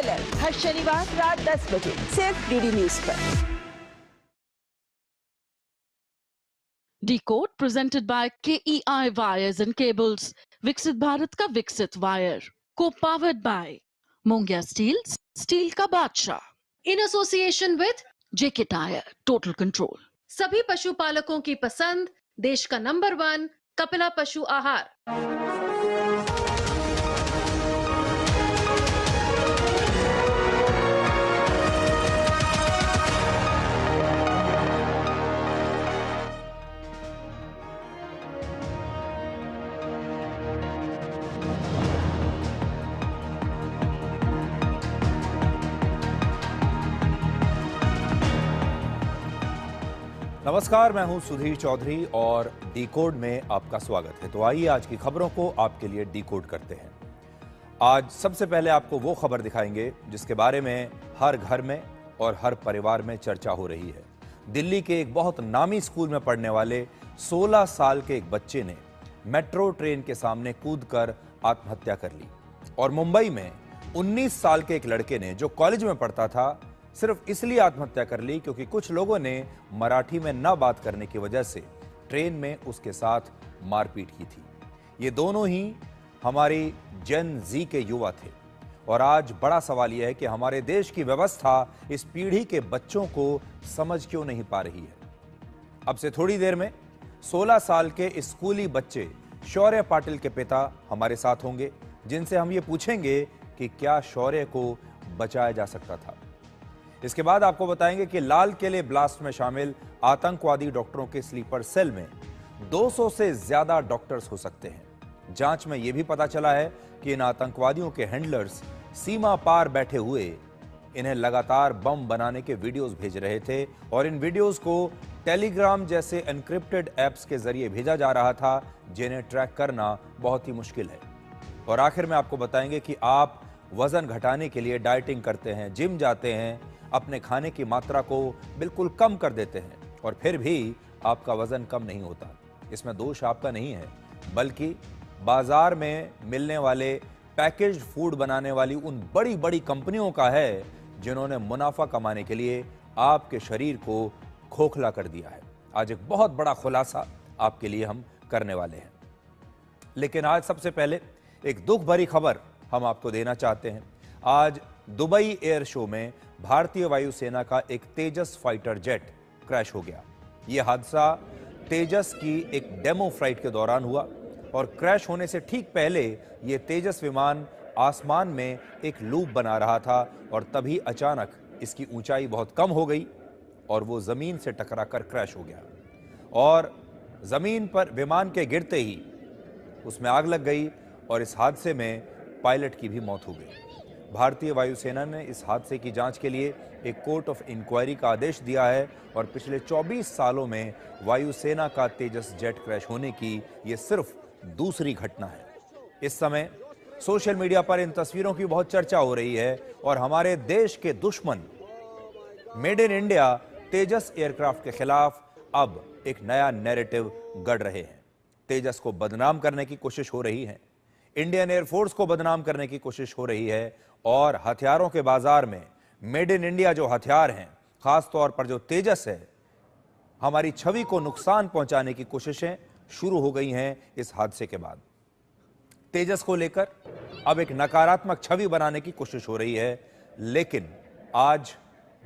Trailer हर शनिवार रात 10 बजे सिर्फ डीडी न्यूज पर। Decode presented by KEI Wires and Cables. विकसित भारत का विकसित वायर को powered by Mongia Steel, steel का बादशाह। In association with JK Tyre, Total Control। सभी पशुपालकों की पसंद, देश का नंबर 1 कपिला पशु आहार। नमस्कार, मैं हूं सुधीर चौधरी और डिकोड में आपका स्वागत है। तो आइए आज की खबरों को आपके लिए डिकोड करते हैं। आज सबसे पहले आपको वो खबर दिखाएंगे जिसके बारे में हर घर में और हर परिवार में चर्चा हो रही है। दिल्ली के एक बहुत नामी स्कूल में पढ़ने वाले 16 साल के एक बच्चे ने मेट्रो ट्रेन के सामने कूदकर आत्महत्या कर ली। और मुंबई में 19 साल के एक लड़के ने, जो कॉलेज में पढ़ता था, सिर्फ इसलिए आत्महत्या कर ली क्योंकि कुछ लोगों ने मराठी में न बात करने की वजह से ट्रेन में उसके साथ मारपीट की थी। ये दोनों ही हमारी जेन जी के युवा थे। और आज बड़ा सवाल यह है कि हमारे देश की व्यवस्था इस पीढ़ी के बच्चों को समझ क्यों नहीं पा रही है। अब से थोड़ी देर में 16 साल के स्कूली बच्चे शौर्य पाटिल के पिता हमारे साथ होंगे, जिनसे हम ये पूछेंगे कि क्या शौर्य को बचाया जा सकता था। इसके बाद आपको बताएंगे कि लाल किले ब्लास्ट में शामिल आतंकवादी डॉक्टरों के स्लीपर सेल में 200 से ज्यादा डॉक्टर्स हो सकते हैं। जांच में यह भी पता चला है कि इन आतंकवादियों के हैंडलर्स सीमा पार बैठे हुए इन्हें लगातार बम बनाने के वीडियोस भेज रहे थे और इन वीडियोस को टेलीग्राम जैसे एन्क्रिप्टेड ऐप्स के जरिए भेजा जा रहा था, जिन्हें ट्रैक करना बहुत ही मुश्किल है। और आखिर में आपको बताएंगे कि आप वजन घटाने के लिए डाइटिंग करते हैं, जिम जाते हैं, अपने खाने की मात्रा को बिल्कुल कम कर देते हैं और फिर भी आपका वजन कम नहीं होता। इसमें दोष आपका नहीं है, बल्कि बाजार में मिलने वाले पैकेज्ड फूड बनाने वाली उन बड़ी बड़ी कंपनियों का है, जिन्होंने मुनाफा कमाने के लिए आपके शरीर को खोखला कर दिया है। आज एक बहुत बड़ा खुलासा आपके लिए हम करने वाले हैं। लेकिन आज सबसे पहले एक दुख भरी खबर हम आपको देना चाहते हैं। आज दुबई एयर शो में भारतीय वायुसेना का एक तेजस फाइटर जेट क्रैश हो गया। यह हादसा तेजस की एक डेमो फ्लाइट के दौरान हुआ और क्रैश होने से ठीक पहले यह तेजस विमान आसमान में एक लूप बना रहा था और तभी अचानक इसकी ऊंचाई बहुत कम हो गई और वो जमीन से टकराकर क्रैश हो गया। और जमीन पर विमान के गिरते ही उसमें आग लग गई और इस हादसे में पायलट की भी मौत हो गई। भारतीय वायुसेना ने इस हादसे की जांच के लिए एक कोर्ट ऑफ इंक्वायरी का आदेश दिया है और पिछले 24 सालों में वायुसेना का तेजस जेट क्रैश होने की यह सिर्फ दूसरी घटना है। इस समय सोशल मीडिया पर इन तस्वीरों की बहुत चर्चा हो रही है और हमारे देश के दुश्मन made in India Tejas aircraft के खिलाफ अब एक नया नैरेटिव गढ़ रहे हैं। तेजस को बदनाम करने की कोशिश हो रही है, इंडियन एयरफोर्स को बदनाम करने की कोशिश हो रही है और हथियारों के बाजार में मेड इन इंडिया जो हथियार हैं, खास तौर पर जो तेजस है, हमारी छवि को नुकसान पहुंचाने की कोशिशें शुरू हो गई हैं। इस हादसे के बाद तेजस को लेकर अब एक नकारात्मक छवि बनाने की कोशिश हो रही है। लेकिन आज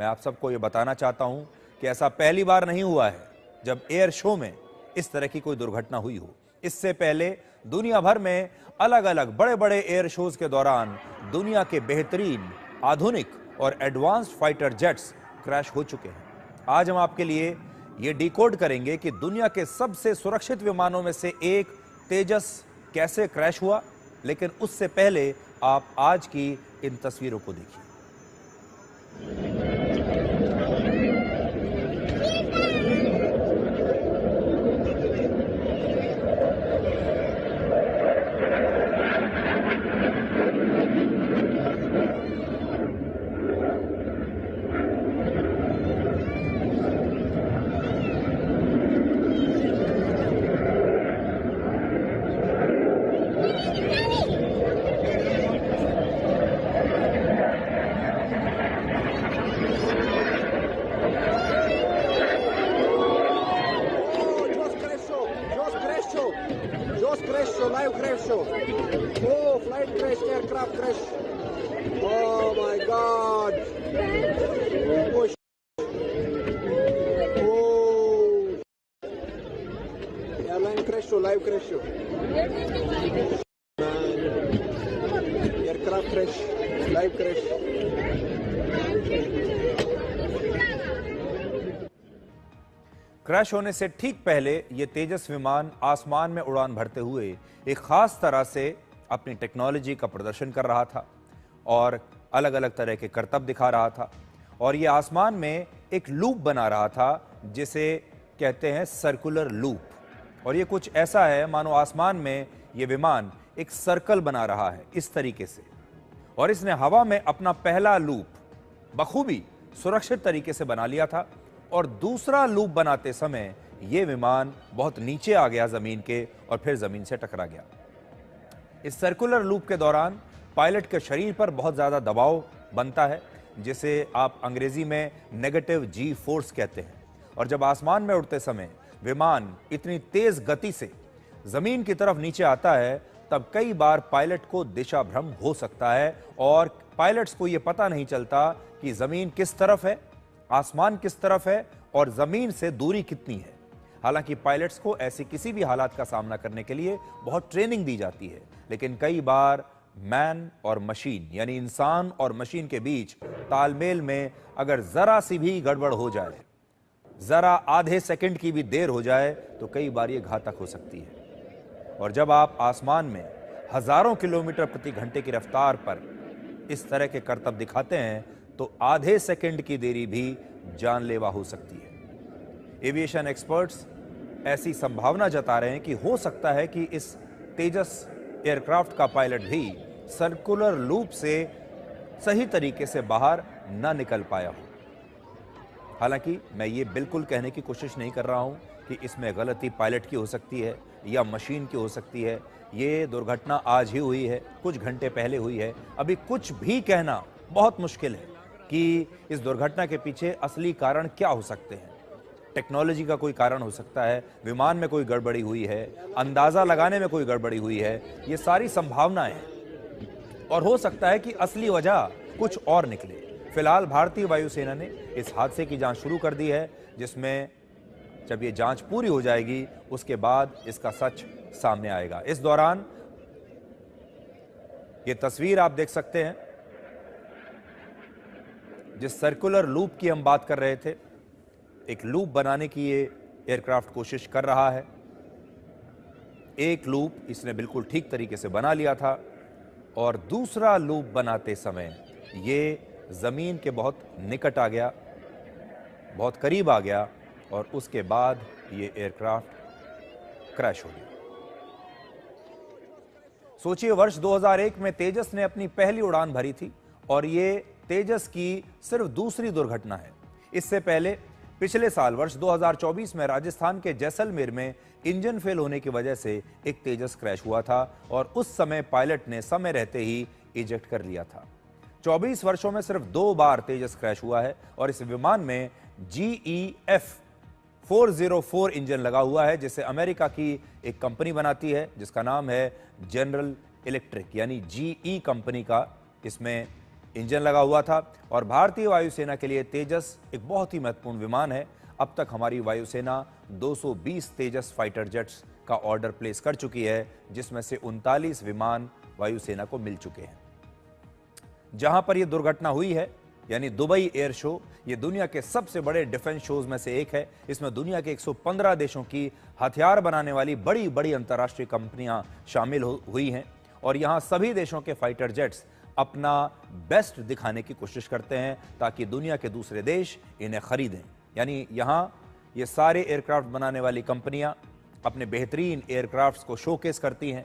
मैं आप सबको यह बताना चाहता हूं कि ऐसा पहली बार नहीं हुआ है जब एयर शो में इस तरह की कोई दुर्घटना हुई हो। इससे पहले दुनिया भर में अलग अलग बड़े बड़े एयर शोज के दौरान दुनिया के बेहतरीन, आधुनिक और एडवांस्ड फाइटर जेट्स क्रैश हो चुके हैं। आज हम आपके लिए ये डिकोड करेंगे कि दुनिया के सबसे सुरक्षित विमानों में से एक तेजस कैसे क्रैश हुआ। लेकिन उससे पहले आप आज की इन तस्वीरों को देखिए। show. Oh, flight crash, aircraft crash. Oh my God. Oh, airline crash show, live crash show. Aircraft crash, live crash. Crash होने से ठीक पहले ये तेजस विमान आसमान में उड़ान भरते हुए एक खास तरह से अपनी टेक्नोलॉजी का प्रदर्शन कर रहा था और अलग अलग तरह के करतब दिखा रहा था और ये आसमान में एक लूप बना रहा था जिसे कहते हैं सर्कुलर लूप। और ये कुछ ऐसा है मानो आसमान में ये विमान एक सर्कल बना रहा है इस तरीके से, और इसने हवा में अपना पहला लूप बखूबी सुरक्षित तरीके से बना लिया था और दूसरा लूप बनाते समय यह विमान बहुत नीचे आ गया जमीन के और फिर जमीन से टकरा गया। इस सर्कुलर लूप के दौरान पायलट के शरीर पर बहुत ज्यादा दबाव बनता है जिसे आप अंग्रेजी में नेगेटिव जी फोर्स कहते हैं, और जब आसमान में उड़ते समय विमान इतनी तेज गति से जमीन की तरफ नीचे आता है तब कई बार पायलट को दिशा भ्रम हो सकता है और पायलट्स को यह पता नहीं चलता कि जमीन किस तरफ है, आसमान किस तरफ है और जमीन से दूरी कितनी है। हालांकि पायलट्स को ऐसी किसी भी हालात का सामना करने के लिए बहुत ट्रेनिंग दी जाती है, लेकिन कई बार मैन और मशीन यानी इंसान और मशीन के बीच तालमेल में अगर जरा सी भी गड़बड़ हो जाए, जरा आधे सेकंड की भी देर हो जाए तो कई बार ये घातक हो सकती है। और जब आप आसमान में हजारों किलोमीटर प्रति घंटे की रफ्तार पर इस तरह के करतब दिखाते हैं तो आधे सेकंड की देरी भी जानलेवा हो सकती है। एविएशन एक्सपर्ट्स ऐसी संभावना जता रहे हैं कि हो सकता है कि इस तेजस एयरक्राफ्ट का पायलट भी सर्कुलर लूप से सही तरीके से बाहर न निकल पाया हो। हालांकि मैं ये बिल्कुल कहने की कोशिश नहीं कर रहा हूं कि इसमें गलती पायलट की हो सकती है या मशीन की हो सकती है। ये दुर्घटना आज ही हुई है, कुछ घंटे पहले हुई है। अभी कुछ भी कहना बहुत मुश्किल है कि इस दुर्घटना के पीछे असली कारण क्या हो सकते हैं। टेक्नोलॉजी का कोई कारण हो सकता है, विमान में कोई गड़बड़ी हुई है, अंदाजा लगाने में कोई गड़बड़ी हुई है, ये सारी संभावनाएं हैं और हो सकता है कि असली वजह कुछ और निकले। फिलहाल भारतीय वायुसेना ने इस हादसे की जांच शुरू कर दी है, जिसमें जब ये जांच पूरी हो जाएगी उसके बाद इसका सच सामने आएगा। इस दौरान ये तस्वीर आप देख सकते हैं, जिस सर्कुलर लूप की हम बात कर रहे थे, एक लूप बनाने की ये एयरक्राफ्ट कोशिश कर रहा है। एक लूप इसने बिल्कुल ठीक तरीके से बना लिया था और दूसरा लूप बनाते समय ये जमीन के बहुत निकट आ गया, बहुत करीब आ गया और उसके बाद ये एयरक्राफ्ट क्रैश हो गया। सोचिए, वर्ष 2001 में तेजस ने अपनी पहली उड़ान भरी थी और ये तेजस की सिर्फ दूसरी दुर्घटना है। इससे पहले पिछले साल वर्ष 2024 में राजस्थान के जैसलमेर में इंजन फेल होने की वजह से एक तेजस क्रैश हुआ था और उस समय पायलट ने समय रहते ही इजेक्ट कर लिया था। 24 वर्षों में सिर्फ 2 बार तेजस क्रैश हुआ है और इस विमान में GEF 404 इंजन लगा हुआ है, जिसे अमेरिका की एक कंपनी बनाती है जिसका नाम है जनरल इलेक्ट्रिक, यानी GE कंपनी का इसमें इंजन लगा हुआ था। और भारतीय वायुसेना के लिए तेजस एक बहुत ही महत्वपूर्ण विमान है। अब तक हमारी वायुसेना 220 तेजस फाइटर जेट्स का ऑर्डर प्लेस कर चुकी है, जिसमें से 39 विमान वायुसेना को मिल चुके हैं। जहां पर यह दुर्घटना हुई है यानी दुबई एयर शो, ये दुनिया के सबसे बड़े डिफेंस शोज में से एक है। इसमें दुनिया के 115 देशों की हथियार बनाने वाली बड़ी बड़ी अंतर्राष्ट्रीय कंपनियां शामिल हुई हैं और यहां सभी देशों के फाइटर जेट्स अपना बेस्ट दिखाने की कोशिश करते हैं ताकि दुनिया के दूसरे देश इन्हें खरीदें। यानी यहां ये सारे एयरक्राफ्ट बनाने वाली कंपनियां अपने बेहतरीन एयरक्राफ्ट्स को शोकेस करती हैं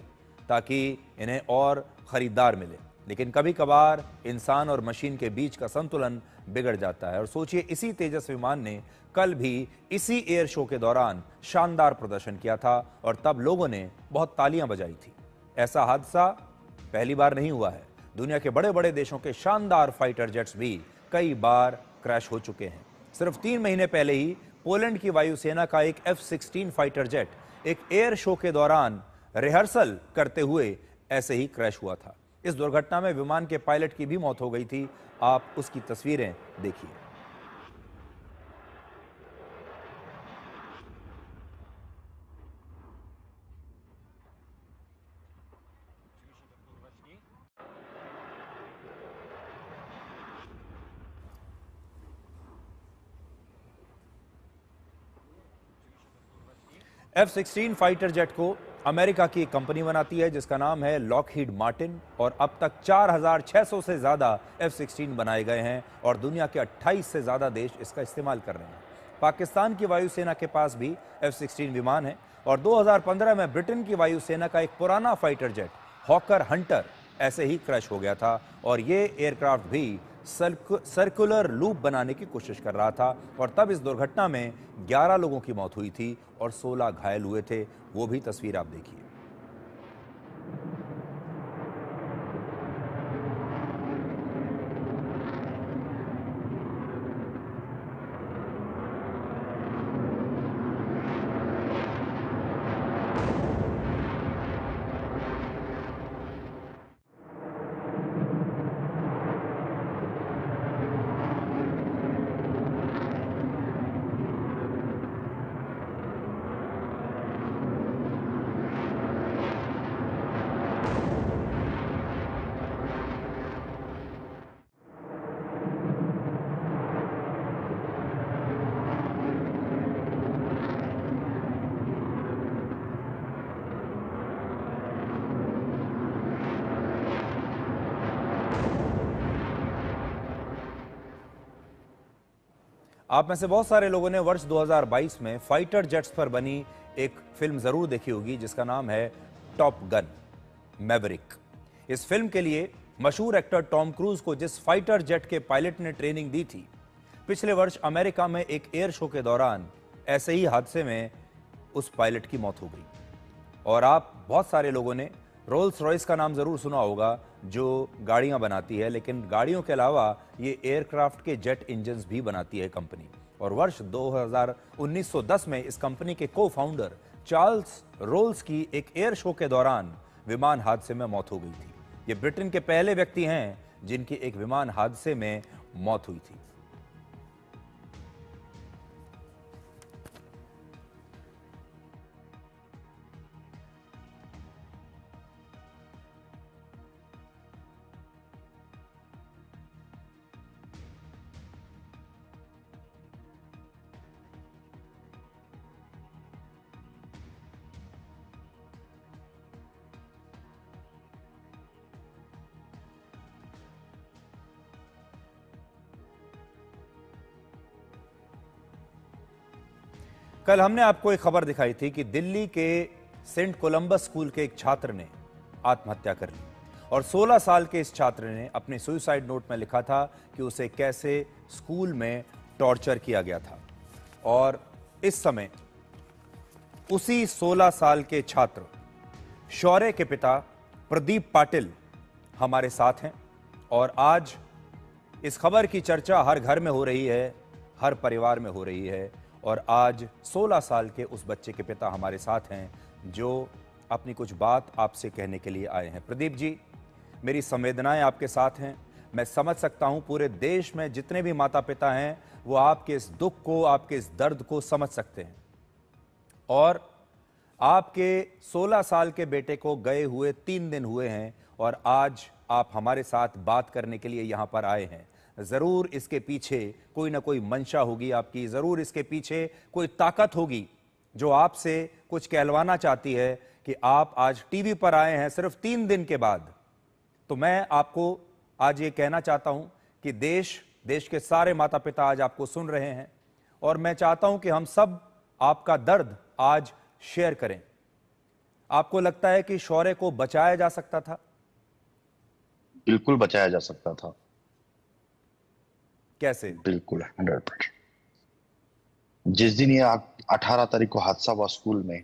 ताकि इन्हें और खरीदार मिले। लेकिन कभी कभार इंसान और मशीन के बीच का संतुलन बिगड़ जाता है और सोचिए, इसी तेजस विमान ने कल भी इसी एयर शो के दौरान शानदार प्रदर्शन किया था और तब लोगों ने बहुत तालियां बजाई थी। ऐसा हादसा पहली बार नहीं हुआ है। दुनिया के बड़े बड़े देशों के शानदार फाइटर जेट्स भी कई बार क्रैश हो चुके हैं। सिर्फ 3 महीने पहले ही पोलैंड की वायुसेना का एक F-16 फाइटर जेट एक एयर शो के दौरान रिहर्सल करते हुए ऐसे ही क्रैश हुआ था। इस दुर्घटना में विमान के पायलट की भी मौत हो गई थी। आप उसकी तस्वीरें देखिए। F-16 फाइटर जेट को अमेरिका की एक कंपनी बनाती है जिसका नाम है लॉकहीड मार्टिन, और अब तक 4,600 से ज्यादा F-16 बनाए गए हैं और दुनिया के 28 से ज्यादा देश इसका इस्तेमाल कर रहे हैं। पाकिस्तान की वायुसेना के पास भी F-16 विमान है और 2015 में ब्रिटेन की वायुसेना का एक पुराना फाइटर जेट हॉकर हंटर ऐसे ही क्रैश हो गया था और ये एयरक्राफ्ट भी सर्कुलर लूप बनाने की कोशिश कर रहा था और तब इस दुर्घटना में 11 लोगों की मौत हुई थी और 16 घायल हुए थे। वो भी तस्वीर आप देखिए। आप में से बहुत सारे लोगों ने वर्ष 2022 में फाइटर जेट्स पर बनी एक फिल्म जरूर देखी होगी जिसका नाम है टॉप गन मैवरिक। इस फिल्म के लिए मशहूर एक्टर टॉम क्रूज को जिस फाइटर जेट के पायलट ने ट्रेनिंग दी थी, पिछले वर्ष अमेरिका में एक एयर शो के दौरान ऐसे ही हादसे में उस पायलट की मौत हो गई। और आप बहुत सारे लोगों ने रोल्स रॉयस का नाम जरूर सुना होगा जो गाड़ियां बनाती है, लेकिन गाड़ियों के अलावा ये एयरक्राफ्ट के जेट इंजन्स भी बनाती है कंपनी। और वर्ष 1910 में इस कंपनी के को फाउंडर चार्ल्स रोल्स की एक एयर शो के दौरान विमान हादसे में मौत हो गई थी। ये ब्रिटेन के पहले व्यक्ति हैं जिनकी एक विमान हादसे में मौत हुई थी। कल हमने आपको एक खबर दिखाई थी कि दिल्ली के सेंट कोलंबस स्कूल के एक छात्र ने आत्महत्या कर ली और 16 साल के इस छात्र ने अपने सुसाइड नोट में लिखा था कि उसे कैसे स्कूल में टॉर्चर किया गया था। और इस समय उसी 16 साल के छात्र शौर्य के पिता प्रदीप पाटिल हमारे साथ हैं और आज इस खबर की चर्चा हर घर में हो रही है, हर परिवार में हो रही है। और आज 16 साल के उस बच्चे के पिता हमारे साथ हैं जो अपनी कुछ बात आपसे कहने के लिए आए हैं। प्रदीप जी, मेरी संवेदनाएं आपके साथ हैं। मैं समझ सकता हूं पूरे देश में जितने भी माता पिता हैं वो आपके इस दुख को, आपके इस दर्द को समझ सकते हैं। और आपके 16 साल के बेटे को गए हुए 3 दिन हुए हैं और आज आप हमारे साथ बात करने के लिए यहां पर आए हैं। जरूर इसके पीछे कोई ना कोई मंशा होगी आपकी, जरूर इसके पीछे कोई ताकत होगी जो आपसे कुछ कहलवाना चाहती है कि आप आज टीवी पर आए हैं सिर्फ 3 दिन के बाद। तो मैं आपको आज ये कहना चाहता हूं कि देश के सारे माता पिता आज आपको सुन रहे हैं और मैं चाहता हूं कि हम सब आपका दर्द आज शेयर करें। आपको लगता है कि शौर्य को बचाया जा सकता था? बिल्कुल बचाया जा सकता था। कैसे? बिल्कुल 100%। जिस दिन ये 18 तारीख को हादसा हुआ स्कूल में,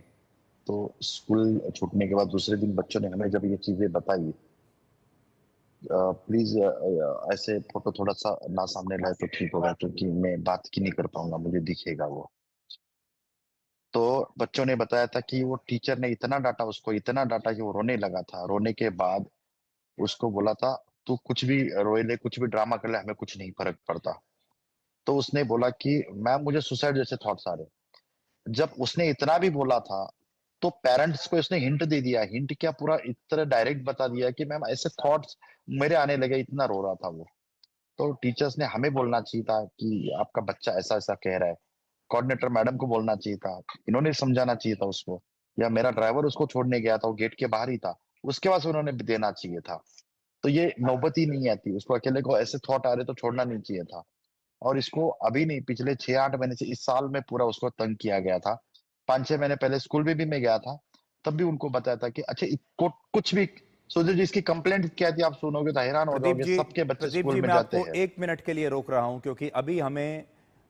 तो स्कूल छूटने के बाद दूसरे दिन बच्चों ने हमें जब ये चीजें बताई, प्लीज ऐसे फोटो थोड़ा सा ना सामने लाए तो ठीक होगा, क्योंकि मैं बात की नहीं कर पाऊंगा, मुझे दिखेगा वो। तो बच्चों ने बताया था कि वो टीचर ने इतना डांटा उसको, इतना डांटा कि वो रोने लगा था। रोने के बाद उसको बोला था, तू कुछ भी रोए ले, कुछ भी ड्रामा कर ले, हमें कुछ नहीं फर्क पड़ता। तो उसने बोला कि मैम मुझे सुसाइड जैसे थॉट्स आ रहे। जब उसने इतना भी बोला था तो पेरेंट्स को उसने हिंट दे दिया। हिंट क्या, पूरा इतना डायरेक्ट बता दिया कि मैम ऐसे थॉट्स मेरे आने लगे, इतना रो रहा था वो। तो टीचर्स ने हमें बोलना चाहिए था कि आपका बच्चा ऐसा ऐसा कह रहा है। कोऑर्डिनेटर मैडम को बोलना चाहिए था, इन्होंने समझाना चाहिए था उसको। या मेरा ड्राइवर उसको छोड़ने गया था, वो गेट के बाहर ही था, उसके बाद उन्होंने देना चाहिए था। तो ये नौबत ही नहीं आती, उसको अकेले को ऐसे थॉट आ रहे तो छोड़ना नहीं चाहिए था। और इसको अभी नहीं, पिछले 6-8 महीने से, इस साल में पूरा उसको तंग किया गया था। 5-6 महीने पहले स्कूल में भी मैं गया था, तब भी उनको बताया था कि अच्छा कुछ भी। सुधीर जी, इसकी कंप्लेंट क्या थी आप सुनोगे तो हैरान हो जाओगे। सबके बच्चे प्रदीप स्कूल जी, में मैं जाते आपको हैं। 1 मिनट के लिए रोक रहा हूं क्योंकि अभी हमें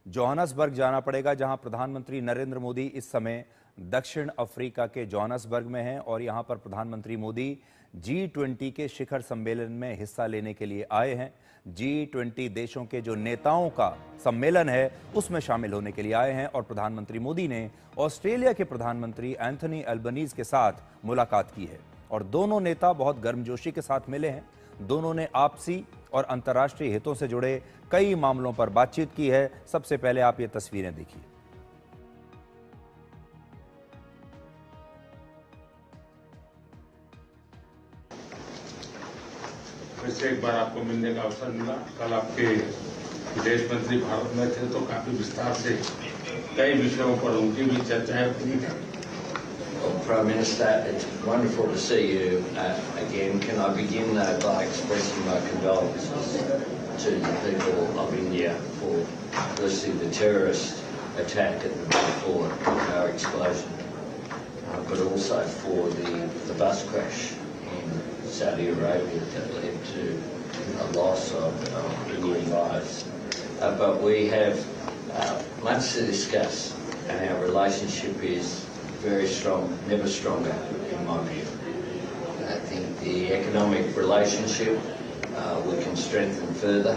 जोहानसबर्ग जाना पड़ेगा, जहां प्रधानमंत्री नरेंद्र मोदी इस समय दक्षिण अफ्रीका के जोहानसबर्ग में हैं और यहां पर प्रधानमंत्री मोदी G20 के शिखर सम्मेलन में हिस्सा लेने के लिए आए हैं। G20 देशों के जो नेताओं का सम्मेलन है उसमें शामिल होने के लिए आए हैं और प्रधानमंत्री मोदी ने ऑस्ट्रेलिया के प्रधानमंत्री एंथनी एल्बनीज के साथ मुलाकात की है और दोनों नेता बहुत गर्मजोशी के साथ मिले हैं। दोनों ने आपसी और अंतर्राष्ट्रीय हितों से जुड़े कई मामलों पर बातचीत की है। सबसे पहले आप ये तस्वीरें देखिए। फिर से एक बार आपको मिलने का अवसर मिला। कल आपके विदेश मंत्री भारत में थे तो काफी विस्तार से कई विषयों पर उनकी भी चर्चाएं हुई हैं। Prime Minister, it's wonderful to see you again. Can I begin by expressing my condolences to the people of India for firstly the terrorist attack at the Balfour car explosion, but also for the bus crash in Saudi Arabia that led to a loss of Indian lives. But we have much to discuss, and our relationship is very strong, never stronger in my view. I think the economic relationship we can strengthen further,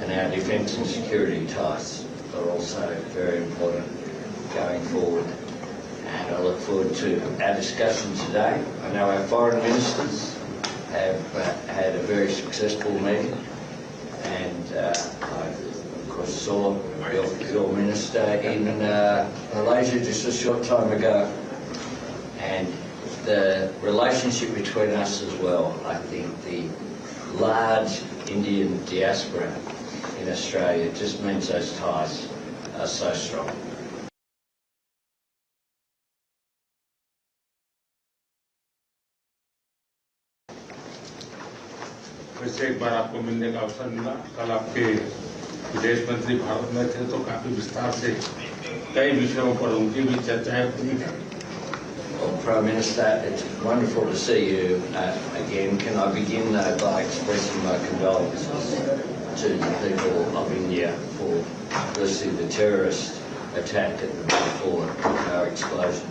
and our defence and security ties are also very important going forward. And I look forward to our discussion today. I know our foreign ministers have had a very successful meeting, and I of course saw your minister in Malaysia just a short time ago, and the relationship between us as well. I think the large Indian diaspora in Australia just means those ties are so strong. फिर से एक बार आपको मिलने का अवसर मिला। कल आपके विदेश मंत्री भारत में थे तो काफी विस्तार से कई विषयों पर उनकी भी चर्चाएं हुई हैं। Prime Minister, it's wonderful to see you again. Can I begin by expressing my condolences to the people of India for firstly the terrorist attack at the Balfour car explosion,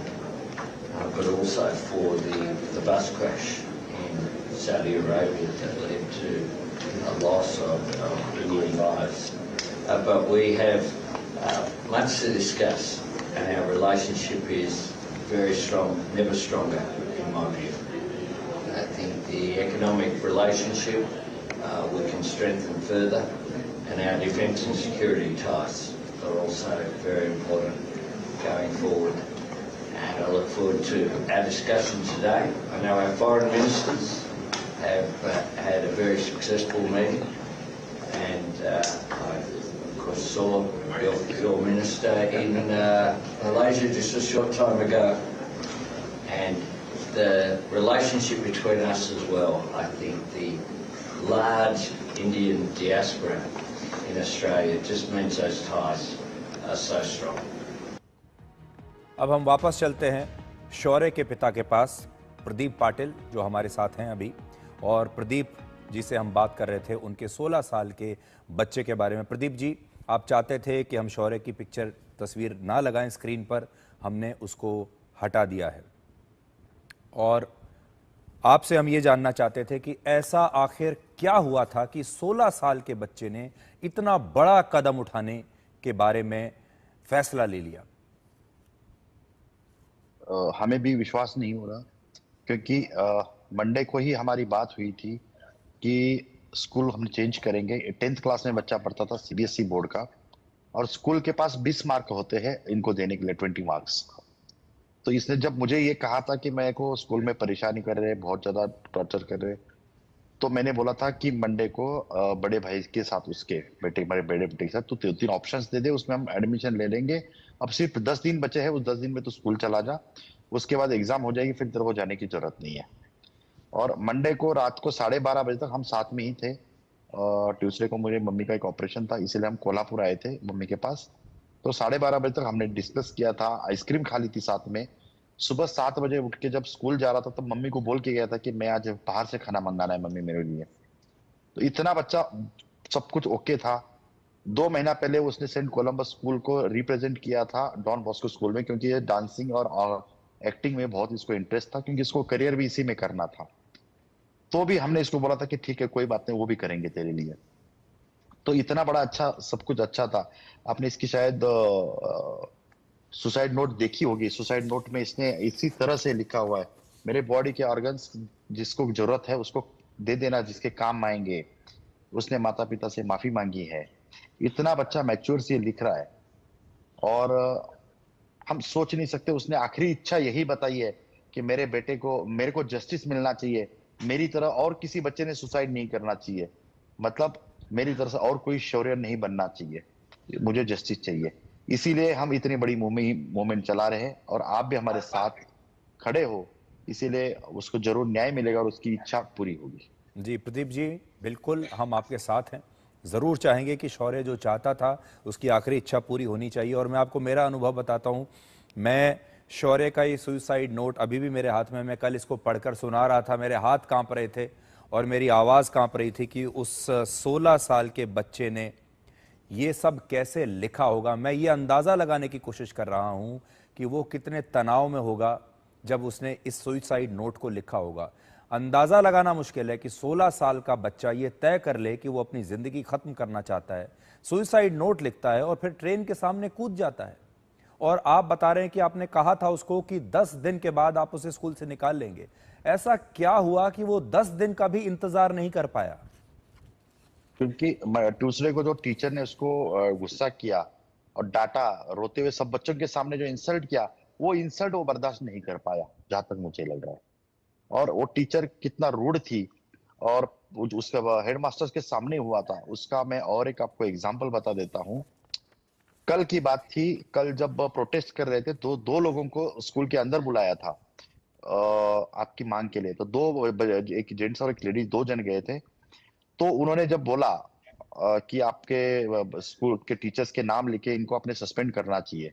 but also for the bus crash in Saudi Arabia that led to a loss of Indian lives. But we have much to discuss, and our relationship is very strong, never stronger in my view. I think the economic relationship we can strengthen further, and our defence and security ties are also very important going forward. And I look forward to our discussion today. I know our foreign ministers have had a very successful meeting, and I of course saw your minister in Malaysia just a short time ago, and the relationship between us as well. I think the large Indian diaspora in Australia just means those ties are so strong. अब हम वापस चलते हैं शौर्य के पिता के पास, प्रदीप पाटिल, जो हमारे साथ हैं अभी। और प्रदीप जी से हम बात कर रहे थे उनके 16 साल के बच्चे के बारे में। प्रदीप जी, आप चाहते थे कि हम शौर्य की पिक्चर तस्वीर ना लगाएं स्क्रीन पर, हमने उसको हटा दिया है। और आपसे हम ये जानना चाहते थे कि ऐसा आखिर क्या हुआ था कि 16 साल के बच्चे ने इतना बड़ा कदम उठाने के बारे में फैसला ले लिया। हमें भी विश्वास नहीं हो रहा, क्योंकि मंडे को ही हमारी बात हुई थी कि स्कूल हम चेंज करेंगे। 10th क्लास में बच्चा पढ़ता था सीबीएसई बोर्ड का, और स्कूल के पास 20 मार्क होते हैं इनको देने के लिए, 20 मार्क्स। तो इसने जब मुझे ये कहा था कि मेरे को स्कूल में परेशानी कर रहे, बहुत ज्यादा टॉर्चर कर रहे, तो मैंने बोला था कि मंडे को बड़े भाई के साथ, उसके बेटे, मेरे बड़े बेटे के साथ तू 3 ऑप्शंस दे दे, उसमें हम एडमिशन ले लेंगे। अब सिर्फ 10 दिन बचे हैं, उस 10 दिन में तो स्कूल चला जा, उसके बाद एग्जाम हो जाएगी, फिर तेरे को जाने की जरूरत नहीं है। और मंडे को रात को 12:30 बजे तक हम साथ में ही थे। ट्यूसडे को मेरे मम्मी का एक ऑपरेशन था, इसीलिए हम कोल्हापुर आए थे मम्मी के पास। तो 12:30 बजे तक हमने डिस्कस किया था, आइसक्रीम खा ली थी साथ में। सुबह 7 बजे उठ के जब स्कूल जा रहा था, तब मम्मी को बोल के गया था कि मैं आज बाहर से खाना मंगाना है मम्मी मेरे लिए। तो इतना बच्चा, सब कुछ ओके था। 2 महीना पहले उसने सेंट कोलंबस स्कूल को रिप्रेजेंट किया था डॉन बॉस्को स्कूल में, क्योंकि ये डांसिंग और एक्टिंग में बहुत इसको इंटरेस्ट था, क्योंकि इसको करियर भी इसी में करना था। तो भी हमने इसको बोला था कि ठीक है कोई बात नहीं, वो भी करेंगे तेरे लिए। तो इतना बड़ा अच्छा, सब कुछ अच्छा था। आपने इसकी शायद सुसाइड नोट देखी होगी। सुसाइड नोट में इसने इसी तरह से लिखा हुआ है, मेरे बॉडी के ऑर्गन्स जिसको जरूरत है उसको दे देना, जिसके काम आएंगे। उसने माता पिता से माफी मांगी है। इतना बच्चा मैच्योर से लिख रहा है, और हम सोच नहीं सकते। उसने आखिरी इच्छा यही बताई है कि मेरे बेटे को, मेरे को जस्टिस मिलना चाहिए, मेरी तरह और किसी बच्चे ने सुसाइड नहीं करना चाहिए, मतलब मेरी तरह से और कोई शौर्य नहीं बनना चाहिए, मुझे जस्टिस चाहिए। इसीलिए हम इतनी बड़ी मूवमेंट चला रहे हैं, और आप भी हमारे साथ खड़े हो, इसीलिए उसको जरूर न्याय मिलेगा और उसकी इच्छा पूरी होगी। जी प्रदीप जी, बिल्कुल हम आपके साथ हैं। ज़रूर चाहेंगे कि शौर्य जो चाहता था उसकी आखिरी इच्छा पूरी होनी चाहिए। और मैं आपको मेरा अनुभव बताता हूँ। मैं शौर्य का ये सुसाइड नोट अभी भी मेरे हाथ में, मैं कल इसको पढ़कर सुना रहा था, मेरे हाथ कांप रहे थे और मेरी आवाज़ कांप रही थी कि उस 16 साल के बच्चे ने ये सब कैसे लिखा होगा। मैं ये अंदाज़ा लगाने की कोशिश कर रहा हूँ कि वो कितने तनाव में होगा जब उसने इस सुसाइड नोट को लिखा होगा। अंदाज़ा लगाना मुश्किल है कि 16 साल का बच्चा ये तय कर ले कि वो अपनी ज़िंदगी ख़त्म करना चाहता है, सुसाइड नोट लिखता है और फिर ट्रेन के सामने कूद जाता है। और आप बता रहे हैं कि आपने कहा था उसको कि 10 दिन के बाद आप उसे स्कूल से निकाल लेंगे। ऐसा क्या हुआ कि वो 10 दिन का भी इंतजार नहीं कर पाया? क्योंकि ट्यूसडे को जो टीचर ने उसको गुस्सा किया और डांटा, रोते हुए सब बच्चों के सामने जो इंसल्ट किया, वो इंसल्ट वो बर्दाश्त नहीं कर पाया, जहां तक मुझे लग रहा है। और वो टीचर कितना रूड थी, और उसका हेडमास्टर के सामने हुआ था उसका। मैं और एक आपको एग्जांपल बता देता हूँ। कल की बात थी, कल जब प्रोटेस्ट कर रहे थे तो 2 लोगों को स्कूल के अंदर बुलाया था आपकी मांग के लिए। तो 2, एक जेंट्स और एक लेडीज, 2 जन गए थे। तो उन्होंने जब बोला कि आपके स्कूल के टीचर्स के नाम लिखे, इनको आपने सस्पेंड करना चाहिए,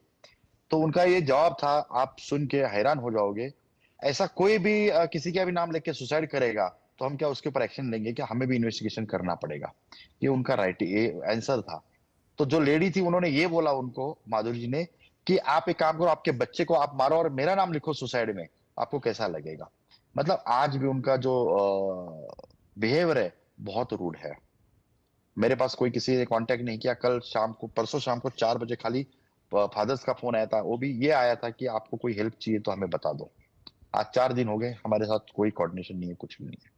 तो उनका ये जवाब था, आप सुन के हैरान हो जाओगे, ऐसा कोई भी किसी का भी नाम लेके सुसाइड करेगा तो हम क्या उसके ऊपर एक्शन लेंगे? क्या हमें भी इन्वेस्टिगेशन करना पड़ेगा? ये उनका राइट, ये आंसर था। तो जो लेडी थी उन्होंने ये बोला उनको, माधुरी जी ने, कि आप एक काम करो, आपके बच्चे को आप मारो और मेरा नाम लिखो सुसाइड में, आपको कैसा लगेगा? मतलब आज भी उनका जो बिहेवियर है बहुत रूड है। मेरे पास कोई किसी ने कांटेक्ट नहीं किया। कल शाम को, परसों शाम को 4 बजे खाली फादर्स का फोन आया था, वो भी ये आया था कि आपको कोई हेल्प चाहिए तो हमें बता दो। आज 4 दिन हो गए, हमारे साथ कोई कोऑर्डिनेशन नहीं है, कुछ भी नहीं है।